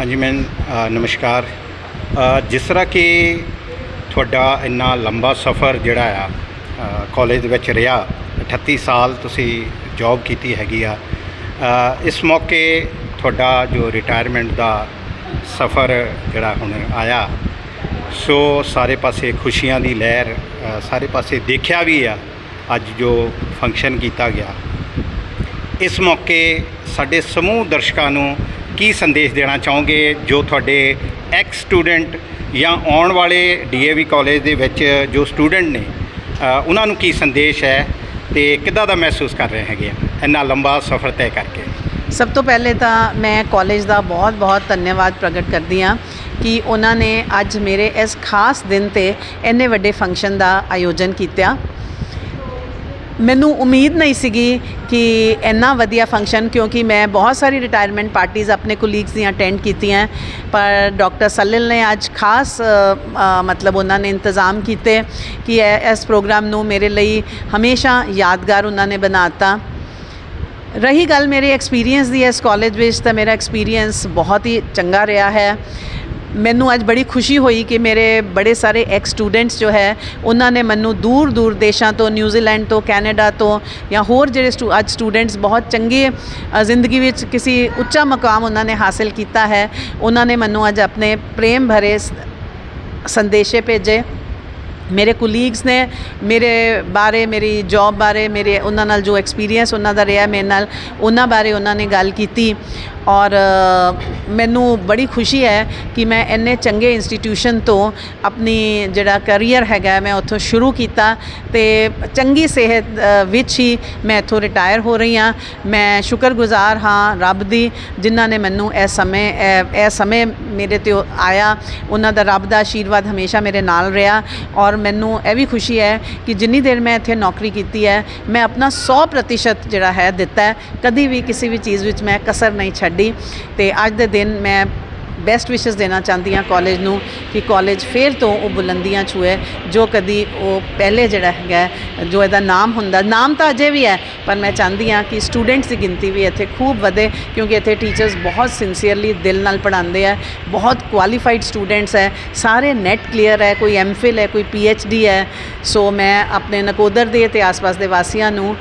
ਹਾਂਜੀ ਮੈਮ ਨਮਸਕਾਰ। ਜਿਸ ਤਰ੍ਹਾਂ ਕਿ ਤੁਹਾਡਾ ਇੰਨਾ ਲੰਬਾ ਸਫ਼ਰ ਜਿਹੜਾ ਆ ਕਾਲਜ ਦੇ ਵਿੱਚ ਰਿਹਾ, 38 ਸਾਲ ਤੁਸੀਂ ਜੌਬ ਕੀਤੀ ਹੈਗੀ ਆ, ਇਸ ਮੌਕੇ ਤੁਹਾਡਾ ਜੋ ਰਿਟਾਇਰਮੈਂਟ ਦਾ ਸਫ਼ਰ ਜਿਹੜਾ ਹੁਣ ਆਇਆ, ਸੋ ਸਾਰੇ ਪਾਸੇ ਖੁਸ਼ੀਆਂ ਦੀ ਲਹਿਰ ਸਾਰੇ ਪਾਸੇ ਦੇਖਿਆ ਵੀ ਆ। ਅੱਜ ਜੋ ਫੰਕਸ਼ਨ ਕੀਤਾ ਗਿਆ, ਇਸ ਮੌਕੇ ਸਾਡੇ ਸਮੂਹ ਦਰਸ਼ਕਾਂ ਨੂੰ ਕੀ ਸੰਦੇਸ਼ ਦੇਣਾ ਚਾਹੋਗੇ, ਜੋ ਤੁਹਾਡੇ ਐਕਸ ਸਟੂਡੈਂਟ ਜਾਂ ਆਉਣ ਵਾਲੇ DAV ਕਾਲਜ ਦੇ ਵਿੱਚ ਜੋ ਸਟੂਡੈਂਟ ਨੇ, ਉਹਨਾਂ ਨੂੰ ਕੀ ਸੰਦੇਸ਼ ਹੈ ਤੇ ਕਿੱਦਾਂ ਦਾ ਮਹਿਸੂਸ ਕਰ ਰਹੇ ਹੈਗੇ ਆ ਇੰਨਾ ਲੰਬਾ ਸਫ਼ਰ ਤੈਅ ਕਰਕੇ? ਸਭ ਤੋਂ ਪਹਿਲੇ ਤਾਂ ਮੈਂ ਕਾਲਜ ਦਾ ਬਹੁਤ ਧੰਨਵਾਦ ਪ੍ਰਗਟ ਕਰਦੀ ਹਾਂ ਕਿ ਉਹਨਾਂ ਨੇ ਅੱਜ ਮੇਰੇ ਇਸ ਖਾਸ ਦਿਨ ਤੇ ਇੰਨੇ ਵੱਡੇ ਫੰਕਸ਼ਨ ਦਾ ਆਯੋਜਨ ਕੀਤਾ। ਮੈਨੂੰ ਉਮੀਦ ਨਹੀਂ ਸੀਗੀ ਕਿ ਇੰਨਾ ਵਧੀਆ ਫੰਕਸ਼ਨ, ਕਿਉਂਕਿ ਮੈਂ ਬਹੁਤ ਸਾਰੀ ਰਿਟਾਇਰਮੈਂਟ ਪਾਰਟੀਜ਼ ਆਪਣੇ ਕੋਲੀਗਸ ਦੀਆਂ ਅਟੈਂਡ ਕੀਤੀਆਂ, ਪਰ ਡਾਕਟਰ ਸਲਿਲ ਨੇ ਅੱਜ ਖਾਸ ਮਤਲਬ ਉਹਨਾਂ ਨੇ ਇੰਤਜ਼ਾਮ ਕੀਤੇ ਕਿ ਇਸ ਪ੍ਰੋਗਰਾਮ ਨੂੰ ਮੇਰੇ ਲਈ ਹਮੇਸ਼ਾ ਯਾਦਗਾਰ ਉਹਨਾਂ ਨੇ ਬਣਾਤਾ। ਰਹੀ ਗੱਲ ਮੇਰੇ ਐਕਸਪੀਰੀਅੰਸ ਦੀ ਇਸ ਕਾਲਜ ਵਿੱਚ, ਤਾਂ ਮੇਰਾ ਐਕਸਪੀਰੀਅੰਸ ਬਹੁਤ ਹੀ ਚੰਗਾ ਰਿਹਾ ਹੈ। ਮੈਨੂੰ ਅੱਜ ਬੜੀ ਖੁਸ਼ੀ ਹੋਈ ਕਿ ਮੇਰੇ ਬੜੇ ਸਾਰੇ ਐਕਸ ਸਟੂਡੈਂਟਸ ਜੋ ਹੈ, ਉਹਨਾਂ ਨੇ ਮੈਨੂੰ ਦੂਰ ਦੇਸ਼ਾਂ ਤੋਂ, ਨਿਊਜ਼ੀਲੈਂਡ ਤੋਂ, ਕੈਨੇਡਾ ਤੋਂ ਜਾਂ ਹੋਰ ਜਿਹੜੇ ਅੱਜ ਸਟੂਡੈਂਟਸ ਬਹੁਤ ਚੰਗੇ ਜ਼ਿੰਦਗੀ ਵਿੱਚ ਕਿਸੇ ਉੱਚਾ ਮੁਕਾਮ ਉਹਨਾਂ ਨੇ ਹਾਸਿਲ ਕੀਤਾ ਹੈ, ਉਹਨਾਂ ਨੇ ਮੈਨੂੰ ਅੱਜ ਆਪਣੇ ਪ੍ਰੇਮ ਭਰੇ ਸੰਦੇਸ਼ੇ ਭੇਜੇ। ਮੇਰੇ ਕੋਲੀਗਸ ਨੇ ਮੇਰੇ ਬਾਰੇ, ਮੇਰੀ ਜੌਬ ਬਾਰੇ, ਮੇਰੇ ਉਹਨਾਂ ਨਾਲ ਜੋ ਐਕਸਪੀਰੀਅੰਸ ਉਹਨਾਂ ਦਾ ਰਿਹਾ ਮੇਰੇ ਨਾਲ, ਉਹਨਾਂ ਬਾਰੇ ਉਹਨਾਂ ਨੇ ਗੱਲ ਕੀਤੀ। ਔਰ ਮੈਨੂੰ ਬੜੀ ਖੁਸ਼ੀ ਹੈ ਕਿ ਮੈਂ ਇੰਨੇ ਚੰਗੇ ਇੰਸਟੀਟਿਊਸ਼ਨ ਤੋਂ ਆਪਣੀ ਜਿਹੜਾ ਕਰੀਅਰ ਹੈਗਾ ਮੈਂ ਉੱਥੋਂ ਸ਼ੁਰੂ ਕੀਤਾ, ਅਤੇ ਚੰਗੀ ਸਿਹਤ ਵਿੱਚ ਹੀ ਮੈਂ ਇੱਥੋਂ ਰਿਟਾਇਰ ਹੋ ਰਹੀ ਹਾਂ। ਮੈਂ ਸ਼ੁਕਰਗੁਜ਼ਾਰ ਹਾਂ ਰੱਬ ਦੀ, ਜਿਨ੍ਹਾਂ ਨੇ ਮੈਨੂੰ ਇਹ ਸਮੇਂ ਮੇਰੇ 'ਤੇ ਆਇਆ। ਉਹਨਾਂ ਦਾ ਰੱਬ ਦਾ ਆਸ਼ੀਰਵਾਦ ਹਮੇਸ਼ਾ ਮੇਰੇ ਨਾਲ ਰਿਹਾ। ਔਰ ਮੈਨੂੰ ਇਹ ਵੀ ਖੁਸ਼ੀ ਹੈ ਕਿ ਜਿੰਨੀ ਦੇਰ ਮੈਂ ਇੱਥੇ ਨੌਕਰੀ ਕੀਤੀ ਹੈ, ਮੈਂ ਆਪਣਾ 100% ਜਿਹੜਾ ਹੈ ਦਿੱਤਾ ਹੈ। ਕਦੀ ਵੀ ਕਿਸੇ ਵੀ ਚੀਜ਼ ਵਿੱਚ ਮੈਂ ਕਸਰ ਨਹੀਂ ਛੱਡੀ। ਤੇ ਅੱਜ ਦੇ ਦਿਨ ਮੈਂ ਬੈਸਟ ਵਿਸ਼ੇਸ ਦੇਣਾ ਚਾਹੁੰਦੀ ਹਾਂ ਕਾਲਜ ਨੂੰ ਕਿ ਕਾਲਜ ਫਿਰ ਤੋਂ ਉਹ ਬੁਲੰਦੀਆਂ ਛੂਏ ਜੋ ਕਦੀ ਉਹ ਪਹਿਲੇ ਜਿਹੜਾ ਹੈਗਾ, ਜੋ ਇਹਦਾ ਨਾਮ ਹੁੰਦਾ, ਨਾਮ ਤਾਂ ਅਜੇ ਵੀ ਹੈ, ਪਰ ਮੈਂ ਚਾਹੁੰਦੀ ਹਾਂ ਕਿ ਸਟੂਡੈਂਟਸ ਦੀ ਗਿਣਤੀ ਵੀ ਇੱਥੇ ਖੂਬ ਵਧੇ, ਕਿਉਂਕਿ ਇੱਥੇ ਟੀਚਰਸ ਬਹੁਤ ਸਿੰਸੀਅਰਲੀ ਦਿਲ ਨਾਲ ਪੜ੍ਹਾਉਂਦੇ ਆ, ਬਹੁਤ ਕੁਆਲੀਫਾਈਡ ਸਟੂਡੈਂਟਸ ਹੈ, ਸਾਰੇ ਨੈਟ ਕਲੀਅਰ ਹੈ, ਕੋਈ MPhil ਹੈ, ਕੋਈ PhD ਹੈ। ਸੋ ਮੈਂ ਆਪਣੇ ਨਕੋਦਰ ਦੇ ਅਤੇ ਆਸ-ਪਾਸ ਦੇ ਵਾਸੀਆਂ ਨੂੰ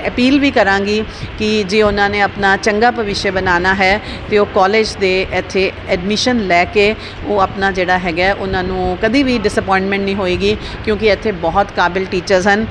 ਅਪੀਲ ਵੀ ਕਰਾਂਗੀ ਕਿ ਜੇ ਉਹਨਾਂ ਨੇ ਆਪਣਾ ਚੰਗਾ ਭਵਿੱਖ ਬਣਾਉਣਾ ਹੈ ਤੇ ਉਹ ਕਾਲਜ ਦੇ ਇੱਥੇ ਐਡਮਿਸ਼ਨ ਲੈ ਕੇ ਉਹ ਆਪਣਾ ਜਿਹੜਾ ਹੈਗਾ ਉਹਨਾਂ ਨੂੰ ਕਦੀ ਵੀ ਡਿਸਅਪੁਆਇੰਟਮੈਂਟ ਨਹੀਂ ਹੋਏਗੀ, ਕਿਉਂਕਿ ਇੱਥੇ ਬਹੁਤ ਕਾਬਿਲ ਟੀਚਰਸ ਹਨ।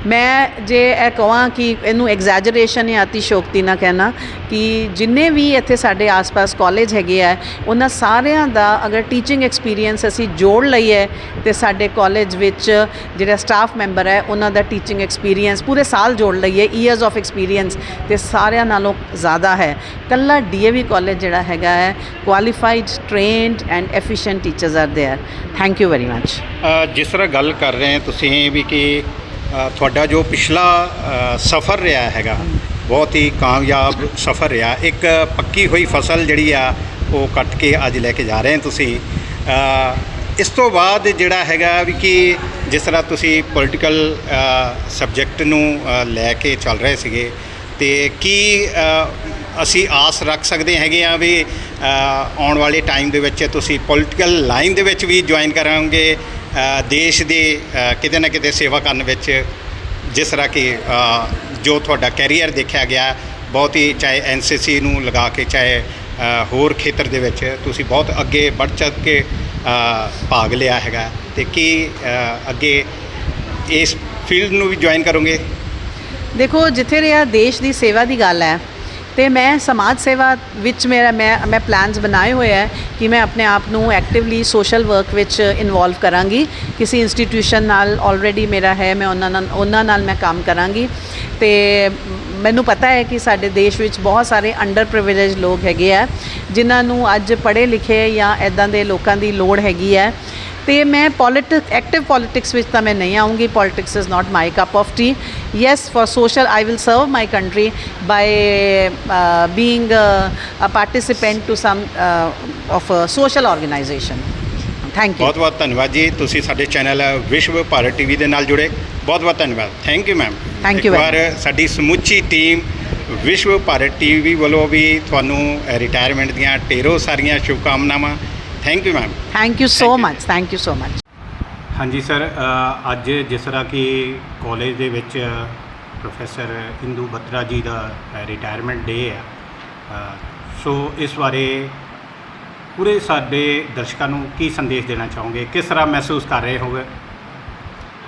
ਮੈਂ ਜੇ ਇਹ ਕਹਾਂ ਕਿ ਇਹਨੂੰ ਐਗਜ਼ੈਜਰੇਸ਼ਨ ਜਾਂ ਅਤਿਸ਼ੋਕਤੀ ਨਾ ਕਹਿਣਾ, ਕਿ ਜਿੰਨੇ ਵੀ ਇੱਥੇ ਸਾਡੇ ਆਸ-ਪਾਸ ਕਾਲਜ ਹੈਗੇ ਆ, ਉਹਨਾਂ ਸਾਰਿਆਂ ਦਾ ਅਗਰ ਟੀਚਿੰਗ ਐਕਸਪੀਰੀਅੰਸ ਅਸੀਂ ਜੋੜ ਲਈਏ ਤੇ ਸਾਡੇ ਕਾਲਜ ਵਿੱਚ ਜਿਹੜਾ ਸਟਾਫ ਮੈਂਬਰ ਹੈ ਉਹਨਾਂ ਦਾ ਟੀਚਿੰਗ ਐਕਸਪੀਰੀਅੰਸ ਪੂਰੇ ਸਾਲ ਜੋੜ ਲਈਏ, ਈਅਰਸ ਆਫ ਐਕਸਪੀਰੀਅੰਸ, ਤੇ ਸਾਰਿਆਂ ਨਾਲੋਂ ਜ਼ਿਆਦਾ ਹੈ। ਕੱਲਾ DAV ਕਾਲਜ ਜਿਹੜਾ ਹੈਗਾ ਹੈ, qualified, trained and efficient teachers are there. Thank you very much. ਜਿਸ ਤਰ੍ਹਾਂ ਗੱਲ ਕਰ ਰਹੇ ਤੁਸੀਂ ਵੀ ਕਿ ਤੁਹਾਡਾ ਜੋ ਪਿਛਲਾ ਸਫ਼ਰ ਰਿਹਾ ਹੈਗਾ, ਬਹੁਤ ਹੀ ਕਾਮਯਾਬ ਸਫ਼ਰ ਰਿਹਾ, ਇੱਕ ਪੱਕੀ ਹੋਈ ਫਸਲ ਜਿਹੜੀ ਆ ਉਹ ਕੱਟ ਕੇ ਅੱਜ ਲੈ ਕੇ ਜਾ ਰਹੇ ਤੁਸੀਂ। ਇਸ ਤੋਂ ਬਾਅਦ ਜਿਹੜਾ ਹੈਗਾ ਵੀ ਕਿ ਜਿਸ ਤਰ੍ਹਾਂ ਤੁਸੀਂ ਪੋਲੀਟੀਕਲ ਸਬਜੈਕਟ ਨੂੰ ਲੈ ਕੇ ਚੱਲ ਰਹੇ ਸੀਗੇ, ਅਤੇ ਕੀ ਅਸੀਂ ਆਸ ਰੱਖ ਸਕਦੇ ਹੈਗੇ ਆ ਵੀ ਆਉਣ ਵਾਲੇ ਟਾਈਮ ਦੇ ਵਿੱਚ ਤੁਸੀਂ ਪੋਲੀਟੀਕਲ ਲਾਈਨ ਦੇ ਵਿੱਚ ਵੀ ਜੁਆਇਨ ਕਰਾਂਗੇ, ਦੇਸ਼ ਦੇ ਕਿਤੇ ਨਾ ਕਿਤੇ ਸੇਵਾ ਕਰਨ ਵਿੱਚ, ਜਿਸ ਤਰ੍ਹਾਂ ਕਿ ਜੋ ਤੁਹਾਡਾ ਕੈਰੀਅਰ ਦੇਖਿਆ ਗਿਆ, ਬਹੁਤ ਹੀ ਚਾਹੇ NCC ਨੂੰ ਲਗਾ ਕੇ, ਚਾਹੇ ਹੋਰ ਖੇਤਰ ਦੇ ਵਿੱਚ ਤੁਸੀਂ ਬਹੁਤ ਅੱਗੇ ਵੱਧ ਚੜ ਕੇ ਭਾਗ ਲਿਆ ਹੈਗਾ, ਅਤੇ ਕੀ ਅੱਗੇ ਇਸ ਫੀਲਡ ਨੂੰ ਵੀ ਜੁਆਇਨ ਕਰੋਗੇ? ਦੇਖੋ, ਜਿੱਥੇ ਰਿਹਾ ਦੇਸ਼ ਦੀ ਸੇਵਾ ਦੀ ਗੱਲ ਹੈ, ਅਤੇ ਮੈਂ ਸਮਾਜ ਸੇਵਾ ਵਿੱਚ ਮੈਂ ਪਲਾਨਸ ਬਣਾਏ ਹੋਏ ਹੈ ਕਿ ਮੈਂ ਆਪਣੇ ਆਪ ਨੂੰ ਐਕਟਿਵਲੀ ਸੋਸ਼ਲ ਵਰਕ ਵਿੱਚ ਇਨਵੋਲਵ ਕਰਾਂਗੀ। ਕਿਸੇ ਇੰਸਟੀਟਿਊਸ਼ਨ ਨਾਲ ਆਲਰੇਡੀ ਮੇਰਾ ਹੈ, ਮੈਂ ਉਹਨਾਂ ਨਾਲ ਮੈਂ ਕੰਮ ਕਰਾਂਗੀ। ਅਤੇ ਮੈਨੂੰ ਪਤਾ ਹੈ ਕਿ ਸਾਡੇ ਦੇਸ਼ ਵਿੱਚ ਬਹੁਤ ਸਾਰੇ ਅੰਡਰ ਪ੍ਰਿਵਿਲੇਜ ਲੋਕ ਹੈਗੇ ਆ, ਜਿਨ੍ਹਾਂ ਨੂੰ ਅੱਜ ਪੜ੍ਹੇ ਲਿਖੇ ਜਾਂ ਇੱਦਾਂ ਦੇ ਲੋਕਾਂ ਦੀ ਲੋੜ ਹੈਗੀ ਹੈ। ਅਤੇ ਮੈਂ ਐਕਟਿਵ ਪੋਲੀਟਿਕਸ ਵਿੱਚ ਤਾਂ ਮੈਂ ਨਹੀਂ ਆਉਂਗੀ। Politics is not my cup of tea. Yes, for social I will serve my country by being a participant to some of a social organization. Thank you. ਬਹੁਤ ਬਹੁਤ ਧੰਨਵਾਦ ਜੀ, ਤੁਸੀਂ ਸਾਡੇ ਚੈਨਲ ਵਿਸ਼ਵ ਭਾਰਤ TV ਦੇ ਨਾਲ ਜੁੜੇ, ਬਹੁਤ ਬਹੁਤ ਧੰਨਵਾਦ। Thank you ma'am. Thank you. ਇੱਕ ਵਾਰ ਸਾਡੀ ਸਮੁੱਚੀ ਟੀਮ ਵਿਸ਼ਵ ਭਾਰਤ ਟੀਵੀ ਵੱਲੋਂ ਵੀ ਤੁਹਾਨੂੰ ਰਿਟਾਇਰਮੈਂਟ ਦੀਆਂ ਢੇਰੋਂ ਸਾਰੀਆਂ ਸ਼ੁਭਕਾਮਨਾਵਾਂ। Thank you ma'am. Thank you so much, thank you so much. ਹਾਂਜੀ ਸਰ, ਅੱਜ ਜਿਸ ਤਰ੍ਹਾਂ ਕਿ ਕਾਲਜ ਦੇ ਵਿੱਚ ਪ੍ਰੋਫੈਸਰ ਇੰਦੂ ਬੱਤਰਾ ਜੀ ਦਾ ਰਿਟਾਇਰਮੈਂਟ ਡੇ ਆ, ਸੋ ਇਸ ਬਾਰੇ ਪੂਰੇ ਸਾਡੇ ਦਰਸ਼ਕਾਂ ਨੂੰ ਕੀ ਸੰਦੇਸ਼ ਦੇਣਾ ਚਾਹੋਗੇ, ਕਿਸ ਤਰ੍ਹਾਂ ਮਹਿਸੂਸ ਕਰ ਰਹੇ ਹੋਗੇ?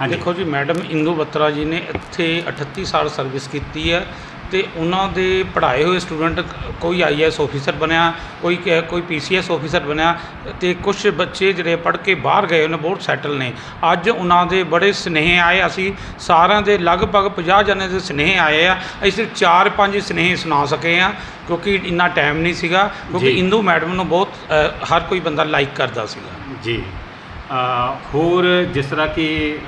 ਹਾਂਜੀ ਦੇਖੋ ਜੀ, ਮੈਡਮ ਇੰਦੂ ਬੱਤਰਾ ਜੀ ਨੇ ਇੱਥੇ 38 ਸਾਲ ਸਰਵਿਸ ਕੀਤੀ ਹੈ ਤੇ ਉਹਨਾਂ ਦੇ ਪੜ੍ਹਾਏ ਹੋਏ ਸਟੂਡੈਂਟ ਕੋਈ IAS ਆਫੀਸਰ ਬਣਿਆ, ਕੋਈ PCS ਆਫੀਸਰ ਬਣਿਆ ਤੇ ਕੁਝ ਬੱਚੇ ਜਿਹੜੇ ਪੜ੍ਹ ਕੇ ਬਾਹਰ ਗਏ ਉਹਨੇ ਬਹੁਤ ਸੈਟਲ ਨੇ। ਅੱਜ ਉਹਨਾਂ ਦੇ ਬੜੇ ਸੁਨੇਹੇ ਆਏ, ਅਸੀਂ ਸਾਰਿਆਂ ਦੇ ਲਗਭਗ 50 ਜਣੇ ਦੇ ਸੁਨੇਹੇ ਆਏ ਆ। ਅਸੀਂ ਸਿਰਫ 4-5 ਸੁਨੇਹੇ ਸੁਣਾ ਸਕੇ ਆ ਕਿਉਂਕਿ ਇੰਨਾ ਟਾਈਮ ਨਹੀਂ ਸੀਗਾ, ਕਿਉਂਕਿ ਇੰਦੂ ਮੈਡਮ ਨੂੰ ਬਹੁਤ ਹਰ ਕੋਈ ਬੰਦਾ ਲਾਈਕ ਕਰਦਾ ਸੀਗਾ ਜੀ। ਹੋਰ ਜਿਸ ਤਰ੍ਹਾਂ ਕਿ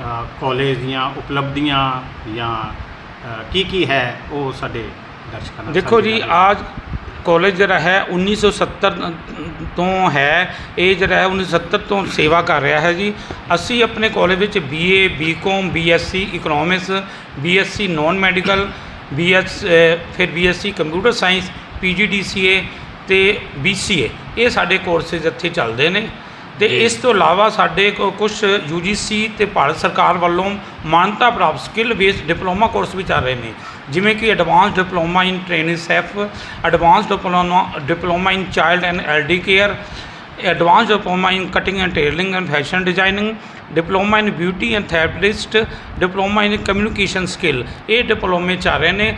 ਕਾਲਜ ਦੀਆਂ ਉਪਲਬਧੀਆਂ ਜਾਂ ਕੀ ਹੈ ਉਹ ਸਾਡੇ ਦਰਸ਼ਕਾਂ ਨਾਲ ਦੇਖੋ ਜੀ, ਅੱਜ ਕਾਲਜ ਜਿਹੜਾ ਹੈ 1970 ਤੋਂ ਹੈ, ਇਹ ਜਿਹੜਾ ਹੈ 1970 ਤੋਂ ਸੇਵਾ ਕਰ ਰਿਹਾ ਹੈ ਜੀ। ਅਸੀਂ ਆਪਣੇ ਕਾਲਜ ਵਿੱਚ BA BCom BSc economics, BSc non medical, ਫਿਰ BSc ਕੰਪਿਊਟਰ ਸਾਇੰਸ, PGDCA ਤੇ BCA, ਇਹ ਸਾਡੇ ਕੋਰਸਿਸ ਇੱਥੇ ਚੱਲਦੇ ਨੇ। ਤੇ ਇਸ ਤੋਂ ਇਲਾਵਾ ਸਾਡੇ ਕੋਲ ਕੁਝ UGC ਤੇ ਭਾਰਤ ਸਰਕਾਰ ਵੱਲੋਂ ਮਾਨਤਾ ਪ੍ਰਾਪਤ ਸਕਿੱਲ ਬੇਸਡ ਡਿਪਲੋਮਾ ਕੋਰਸ ਵੀ ਚੱਲ ਰਹੇ ਨੇ, ਜਿਵੇਂ ਕਿ advance diploma in training chef, advance diploma in child and elderly care, advance diploma in cutting and tailoring and fashion designing, diploma in beauty and therapist, diploma in communication skill. ਇਹ ਡਿਪਲੋਮੇ ਚੱਲ ਰਹੇ ਨੇ।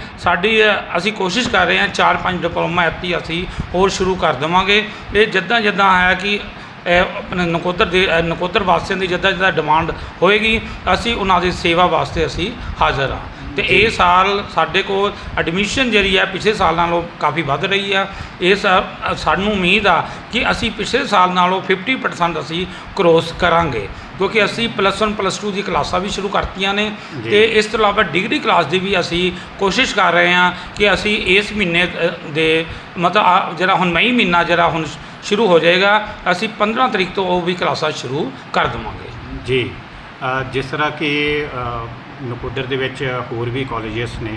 ਅਸੀਂ ਕੋਸ਼ਿਸ਼ ਕਰ ਰਹੇ ਹਾਂ 4-5 ਡਿਪਲੋਮਾ ਇੱਥੇ ਅਸੀਂ ਹੋਰ ਸ਼ੁਰੂ ਕਰ ਦੇਵਾਂਗੇ। ਇਹ ਜਿੱਦਾਂ ਹੈ ਕਿ ਆਪਣੇ ਨਕੋਦਰ ਵਾਸੀਆਂ ਦੀ ਜਿੱਦਾਂ ਡਿਮਾਂਡ ਹੋਏਗੀ, ਅਸੀਂ ਉਹਨਾਂ ਦੀ ਸੇਵਾ ਵਾਸਤੇ ਅਸੀਂ ਹਾਜ਼ਰ ਹਾਂ। ਤੇ ਇਹ ਸਾਲ ਸਾਡੇ ਕੋਲ ਐਡਮਿਸ਼ਨ ਜਿਹੜੀ ਹੈ ਪਿਛਲੇ ਸਾਲ ਨਾਲੋਂ ਕਾਫੀ ਵੱਧ ਰਹੀ ਆ। ਸਾਨੂੰ ਉਮੀਦ ਆ ਕਿ ਅਸੀਂ ਪਿਛਲੇ ਸਾਲ ਨਾਲੋਂ 50% ਅਸੀਂ ਕ੍ਰੋਸ ਕਰਾਂਗੇ, ਕਿਉਂਕਿ ਅਸੀਂ +1 +2 ਦੀ ਕਲਾਸਾਂ ਵੀ ਸ਼ੁਰੂ ਕਰਤੀਆਂ ਨੇ ਤੇ ਇਸ ਤੋਂ ਇਲਾਵਾ ਡਿਗਰੀ ਕਲਾਸ ਦੀ ਵੀ ਅਸੀਂ ਕੋਸ਼ਿਸ਼ ਕਰ ਰਹੇ ਹਾਂ ਕਿ ਅਸੀਂ ਇਸ ਮਹੀਨੇ ਦੇ ਮਤਲਬ ਜਿਹੜਾ ਹੁਣ ਮਈ ਮਹੀਨਾ ਜਿਹੜਾ ਹੁਣ ਸ਼ੁਰੂ ਹੋ ਜਾਏਗਾ, ਅਸੀਂ 15 ਤਰੀਕ ਤੋਂ ਉਹ ਵੀ ਕਲਾਸਾਂ ਸ਼ੁਰੂ ਕਰ ਦੇਵਾਂਗੇ ਜੀ। ਜਿਸ ਤਰ੍ਹਾਂ ਕਿ ਨਕੋਦਰ ਦੇ ਵਿੱਚ ਹੋਰ ਵੀ ਕਾਲਜਸ ਨੇ,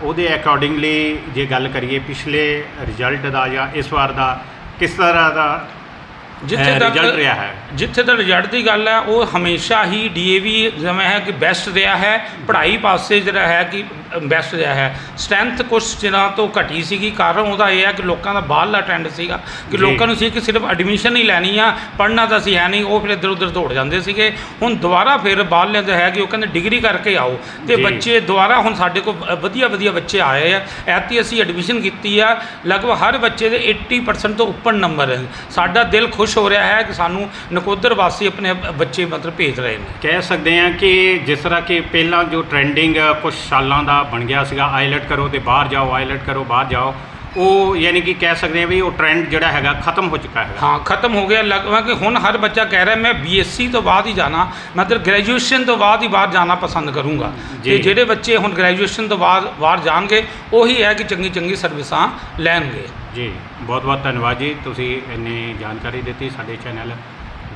ਉਹਦੇ ਅਕੋਰਡਿੰਗਲੀ ਜੇ ਗੱਲ ਕਰੀਏ ਪਿਛਲੇ ਰਿਜ਼ਲਟ ਦਾ ਜਾਂ ਇਸ ਵਾਰ ਦਾ ਕਿਸ ਤਰ੍ਹਾਂ ਦਾ ਰਿਜ਼ਲਟ ਰਿਹਾ ਹੈ? ਜਿੱਥੇ ਤੱਕ ਰਿਜ਼ਲਟ ਦੀ ਗੱਲ ਹੈ, ਉਹ ਹਮੇਸ਼ਾ ਹੀ DAV ਜਿਵੇਂ ਹੈ ਕਿ ਬੈਸਟ ਰਿਹਾ ਹੈ, ਪੜ੍ਹਾਈ ਪਾਸੇ ਜਿਹੜਾ ਹੈ ਕਿ ਬੈਸਟ ਰਿਹਾ ਹੈ। ਸਟਰੈਂਥ ਕੁਛ ਦਿਨਾਂ ਤੋਂ ਘਟੀ ਸੀਗੀ, ਕਾਰਨ ਉਹਦਾ ਇਹ ਹੈ ਕਿ ਲੋਕਾਂ ਦਾ ਬਾਹਰਲਾ ਟ੍ਰੈਂਡ ਸੀਗਾ ਕਿ ਲੋਕਾਂ ਨੂੰ ਸੀ ਕਿ ਸਿਰਫ ਐਡਮਿਸ਼ਨ ਹੀ ਲੈਣੀ ਆ, ਪੜ੍ਹਨਾ ਤਾਂ ਸੀ ਹੈ ਨਹੀਂ, ਉਹ ਫਿਰ ਇੱਧਰ ਉੱਧਰ ਦੌੜ ਜਾਂਦੇ ਸੀਗੇ। ਹੁਣ ਦੁਬਾਰਾ ਫਿਰ ਬਾਹਰਲਿਆਂ ਦਾ ਹੈ ਕਿ ਉਹ ਕਹਿੰਦੇ ਡਿਗਰੀ ਕਰਕੇ ਆਓ, ਤੇ ਬੱਚੇ ਦੁਬਾਰਾ ਹੁਣ ਸਾਡੇ ਕੋਲ ਵਧੀਆ ਬੱਚੇ ਆਏ ਆ। ਐਤੀ ਅਸੀਂ ਐਡਮਿਸ਼ਨ ਕੀਤੀ ਆ, ਲਗਭਗ ਹਰ ਬੱਚੇ ਦੇ 80% ਤੋਂ ਉੱਪਰ ਨੰਬਰ ਹੈ। ਸਾਡਾ ਦਿਲ ਖੁਸ਼ ਹੋ ਰਿਹਾ ਹੈ ਕਿ ਸਾਨੂੰ ਨਕੋਦਰ ਵਾਸੀ ਆਪਣੇ ਬੱਚੇ ਮਤਲਬ ਭੇਜ ਰਹੇ ਨੇ। ਕਹਿ ਸਕਦੇ ਹਾਂ ਕਿ ਜਿਸ ਤਰ੍ਹਾਂ ਕਿ ਪਹਿਲਾਂ ਜੋ ਟ੍ਰੈਂਡਿੰਗ ਕੁਝ ਸਾਲਾਂ ਦਾ ਬਣ ਗਿਆ ਸੀਗਾ, ਆਈਲੈਟ ਕਰੋ ਤੇ ਬਾਹਰ ਜਾਓ, ਆਈਲੈਟ ਕਰੋ ਬਾਹਰ ਜਾਓ, ਉਹ ਯਾਨੀ ਕਿ ਕਹਿ ਸਕਦੇ ਹਾਂ ਵੀ ਉਹ ਟ੍ਰੈਂਡ ਜਿਹੜਾ ਹੈਗਾ ਖਤਮ ਹੋ ਚੁੱਕਾ ਹੈ। ਹਾਂ, ਖਤਮ ਹੋ ਗਿਆ। ਲਗਭਗ ਕਿ ਹੁਣ ਹਰ ਬੱਚਾ ਕਹਿ ਰਿਹਾ ਮੈਂ BSc ਤੋਂ ਬਾਅਦ ਹੀ ਜਾਣਾ, ਮਤਲਬ ਗ੍ਰੈਜੂਏਸ਼ਨ ਤੋਂ ਬਾਅਦ ਹੀ ਬਾਹਰ ਜਾਣਾ ਪਸੰਦ ਕਰੂੰਗਾ। ਤੇ ਜਿਹੜੇ ਬੱਚੇ ਹੁਣ ਗ੍ਰੈਜੂਏਸ਼ਨ ਤੋਂ ਬਾਹਰ ਜਾਣਗੇ, ਉਹੀ ਹੈ ਕਿ ਚੰਗੀ ਸਰਵਿਸਾਂ ਲੈਣਗੇ ਜੀ। ਬਹੁਤ ਧੰਨਵਾਦ ਜੀ, ਤੁਸੀਂ ਇੰਨੀ ਜਾਣਕਾਰੀ ਦਿੱਤੀ। ਸਾਡੇ ਚੈਨਲ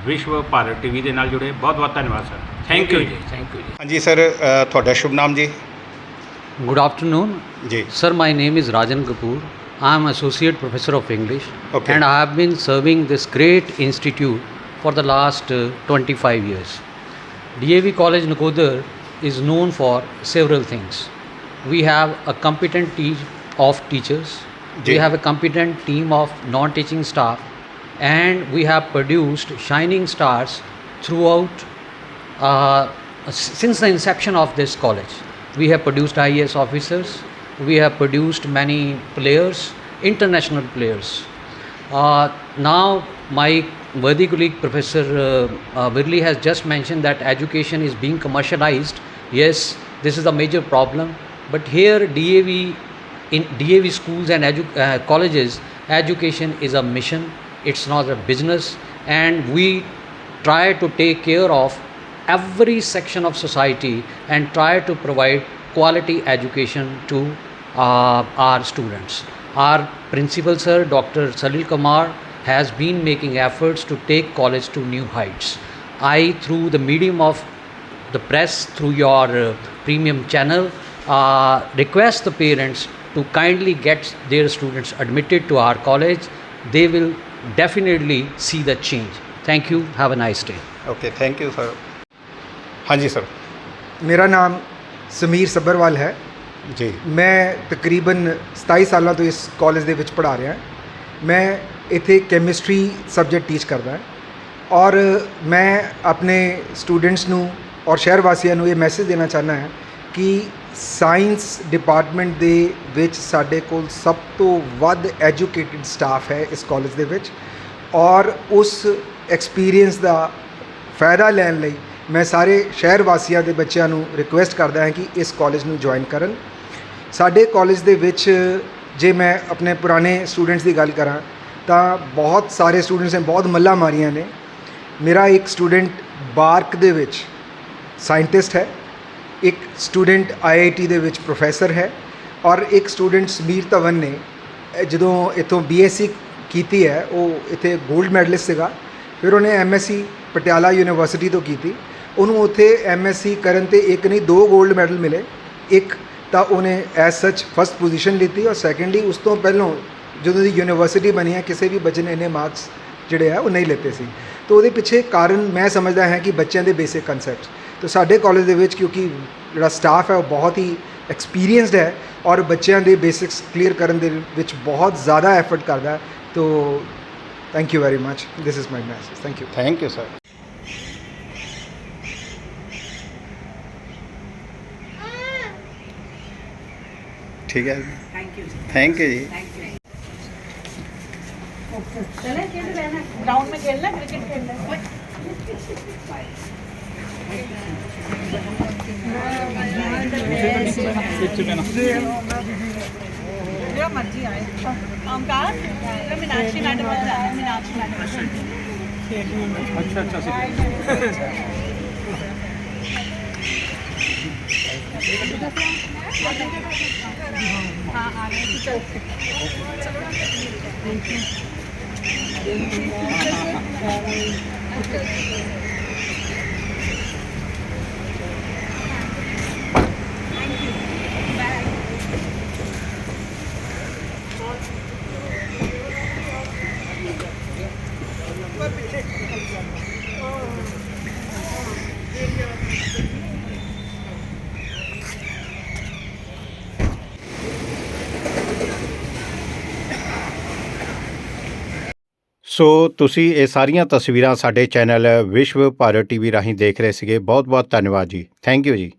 ਵਿਸ਼ਵ ਭਾਰਤ ਟੀਵੀ ਦੇ ਨਾਲ ਜੁੜੇ, ਬਹੁਤ ਧੰਨਵਾਦ ਸਰ। ਥੈਂਕ ਯੂ ਜੀ। ਥੈਂਕ ਯੂ ਜੀ। ਹਾਂਜੀ ਸਰ, ਤੁਹਾਡਾ ਸ਼ੁਭ ਨਾਮ ਜੀ? Good afternoon. Ji. Sir, my name is Rajan Kapoor. I am Associate Professor of English. Okay. And I have been serving this great institute for the last 25 years. DAV College Nakodar is known for several things. We have a competent team of teachers. Ji. We have a competent team of non-teaching staff. And we have produced shining stars throughout since the inception of this college. We have produced IAS officers, we have produced many players, international players. Now my worthy colleague Professor Virli has just mentioned that education is being commercialized. Yes, this is a major problem, but here in DAV schools and colleges, education is a mission, it's not a business, and we try to take care of every section of society and try to provide quality education to our students. Our principal sir, Dr. Salil Kumar, has been making efforts to take college to new heights. I, through the medium of the press, through your premium channel, request the parents to kindly get their students admitted to our college. They will definitely see the change. Thank you. Have a nice day. Okay, thank you sir. ਹਾਂਜੀ ਸਰ। ਮੇਰਾ ਨਾਮ ਸਮੀਰ ਸੱਭਰਵਾਲ ਹੈ ਜੀ। ਮੈਂ ਤਕਰੀਬਨ 27 ਸਾਲਾਂ ਤੋਂ ਇਸ ਕਾਲਜ ਦੇ ਵਿੱਚ ਪੜ੍ਹਾ ਰਿਹਾ। ਮੈਂ ਇੱਥੇ ਕੈਮਿਸਟਰੀ ਸਬਜੈਕਟ ਟੀਚ ਕਰਦਾ ਔਰ ਮੈਂ ਆਪਣੇ ਸਟੂਡੈਂਟਸ ਨੂੰ ਔਰ ਸ਼ਹਿਰ ਵਾਸੀਆਂ ਨੂੰ ਇਹ ਮੈਸੇਜ ਦੇਣਾ ਚਾਹੁੰਦਾ ਹਾਂ ਕਿ ਸਾਇੰਸ ਡਿਪਾਰਟਮੈਂਟ ਦੇ ਵਿੱਚ ਸਾਡੇ ਕੋਲ ਸਭ ਤੋਂ ਵੱਧ ਐਜੂਕੇਟਿਡ ਸਟਾਫ ਹੈ ਇਸ ਕਾਲਜ ਦੇ ਵਿੱਚ, ਔਰ ਉਸ ਐਕਸਪੀਰੀਅੰਸ ਦਾ ਫਾਇਦਾ ਲੈਣ ਲਈ ਮੈਂ ਸਾਰੇ ਸ਼ਹਿਰ ਵਾਸੀਆਂ ਦੇ ਬੱਚਿਆਂ ਨੂੰ ਰਿਕੁਐਸਟ ਕਰਦਾ ਹਾਂ ਕਿ ਇਸ ਕਾਲਜ ਨੂੰ ਜੁਆਇਨ ਕਰਨ। ਸਾਡੇ ਕਾਲਜ ਦੇ ਵਿੱਚ ਜੇ ਮੈਂ ਆਪਣੇ ਪੁਰਾਣੇ ਸਟੂਡੈਂਟਸ ਦੀ ਗੱਲ ਕਰਾਂ ਤਾਂ ਬਹੁਤ ਸਾਰੇ ਸਟੂਡੈਂਟਸ ਨੇ ਬਹੁਤ ਮੱਲਾਂ ਮਾਰੀਆਂ ਨੇ। ਮੇਰਾ ਇੱਕ ਸਟੂਡੈਂਟ ਬਾਰਕ ਦੇ ਵਿੱਚ ਸਾਇੰਟਿਸਟ ਹੈ, ਇੱਕ ਸਟੂਡੈਂਟ IIT ਦੇ ਵਿੱਚ ਪ੍ਰੋਫੈਸਰ ਹੈ, ਔਰ ਇੱਕ ਸਟੂਡੈਂਟ ਸਮੀਰ ਧਵਨ ਨੇ ਜਦੋਂ ਇੱਥੋਂ BSc ਕੀਤੀ ਹੈ, ਉਹ ਇੱਥੇ ਗੋਲਡ ਮੈਡਲਿਸਟ ਸੀਗਾ। ਫਿਰ ਉਹਨੇ MSc ਪਟਿਆਲਾ ਯੂਨੀਵਰਸਿਟੀ ਤੋਂ ਕੀਤੀ। ਉਹਨੂੰ ਉੱਥੇ MSc ਕਰਨ 'ਤੇ ਇੱਕ ਨਹੀਂ 2 ਗੋਲਡ ਮੈਡਲ ਮਿਲੇ। ਇੱਕ ਤਾਂ ਉਹਨੇ ਐਜ਼ ਸੱਚ ਫਸਟ ਪੋਜੀਸ਼ਨ ਲਿੱਤੀ, ਔਰ ਸੈਕੰਡਲੀ ਉਸ ਤੋਂ ਪਹਿਲਾਂ ਜਦੋਂ ਦੀ ਯੂਨੀਵਰਸਿਟੀ ਬਣੀ ਹੈ ਕਿਸੇ ਵੀ ਬੱਚੇ ਨੇ ਇੰਨੇ ਮਾਰਕਸ ਜਿਹੜੇ ਆ ਉਹ ਨਹੀਂ ਲਿੱਤੇ ਸੀ। ਤਾਂ ਉਹਦੇ ਪਿੱਛੇ ਕਾਰਨ ਮੈਂ ਸਮਝਦਾ ਹਾਂ ਕਿ ਬੱਚਿਆਂ ਦੇ ਬੇਸਿਕ ਕਨਸੈਪਟਸ। ਤਾਂ ਸਾਡੇ ਕਾਲਜ ਦੇ ਵਿੱਚ ਕਿਉਂਕਿ ਜਿਹੜਾ ਸਟਾਫ ਹੈ ਉਹ ਬਹੁਤ ਹੀ ਐਕਸਪੀਰੀਅੰਸਡ ਹੈ ਔਰ ਬੱਚਿਆਂ ਦੇ ਬੇਸਿਕਸ ਕਲੀਅਰ ਕਰਨ ਦੇ ਵਿੱਚ ਬਹੁਤ ਜ਼ਿਆਦਾ ਐਫਰਟ ਕਰਦਾ ਹੈ। ਤਾਂ thank you very much. This is my message. Thank you. Thank you sir. ठीक है, थैंक यू जी। ग्राउंड में खेलना, क्रिकेट खेलना। जो मर्जी आए। ओमकार, मीनाक्षी मैडम है, मीनाक्षी मैडम। अच्छा। हाँ आगे चल। ਸੋ ਤੁਸੀਂ ਇਹ ਸਾਰੀਆਂ ਤਸਵੀਰਾਂ ਸਾਡੇ ਚੈਨਲ ਵਿਸ਼ਵ ਭਾਰਤ TV ਰਾਹੀਂ ਦੇਖ ਰਹੇ ਸੀਗੇ। ਬਹੁਤ ਬਹੁਤ ਧੰਨਵਾਦ ਜੀ। ਥੈਂਕ ਯੂ ਜੀ।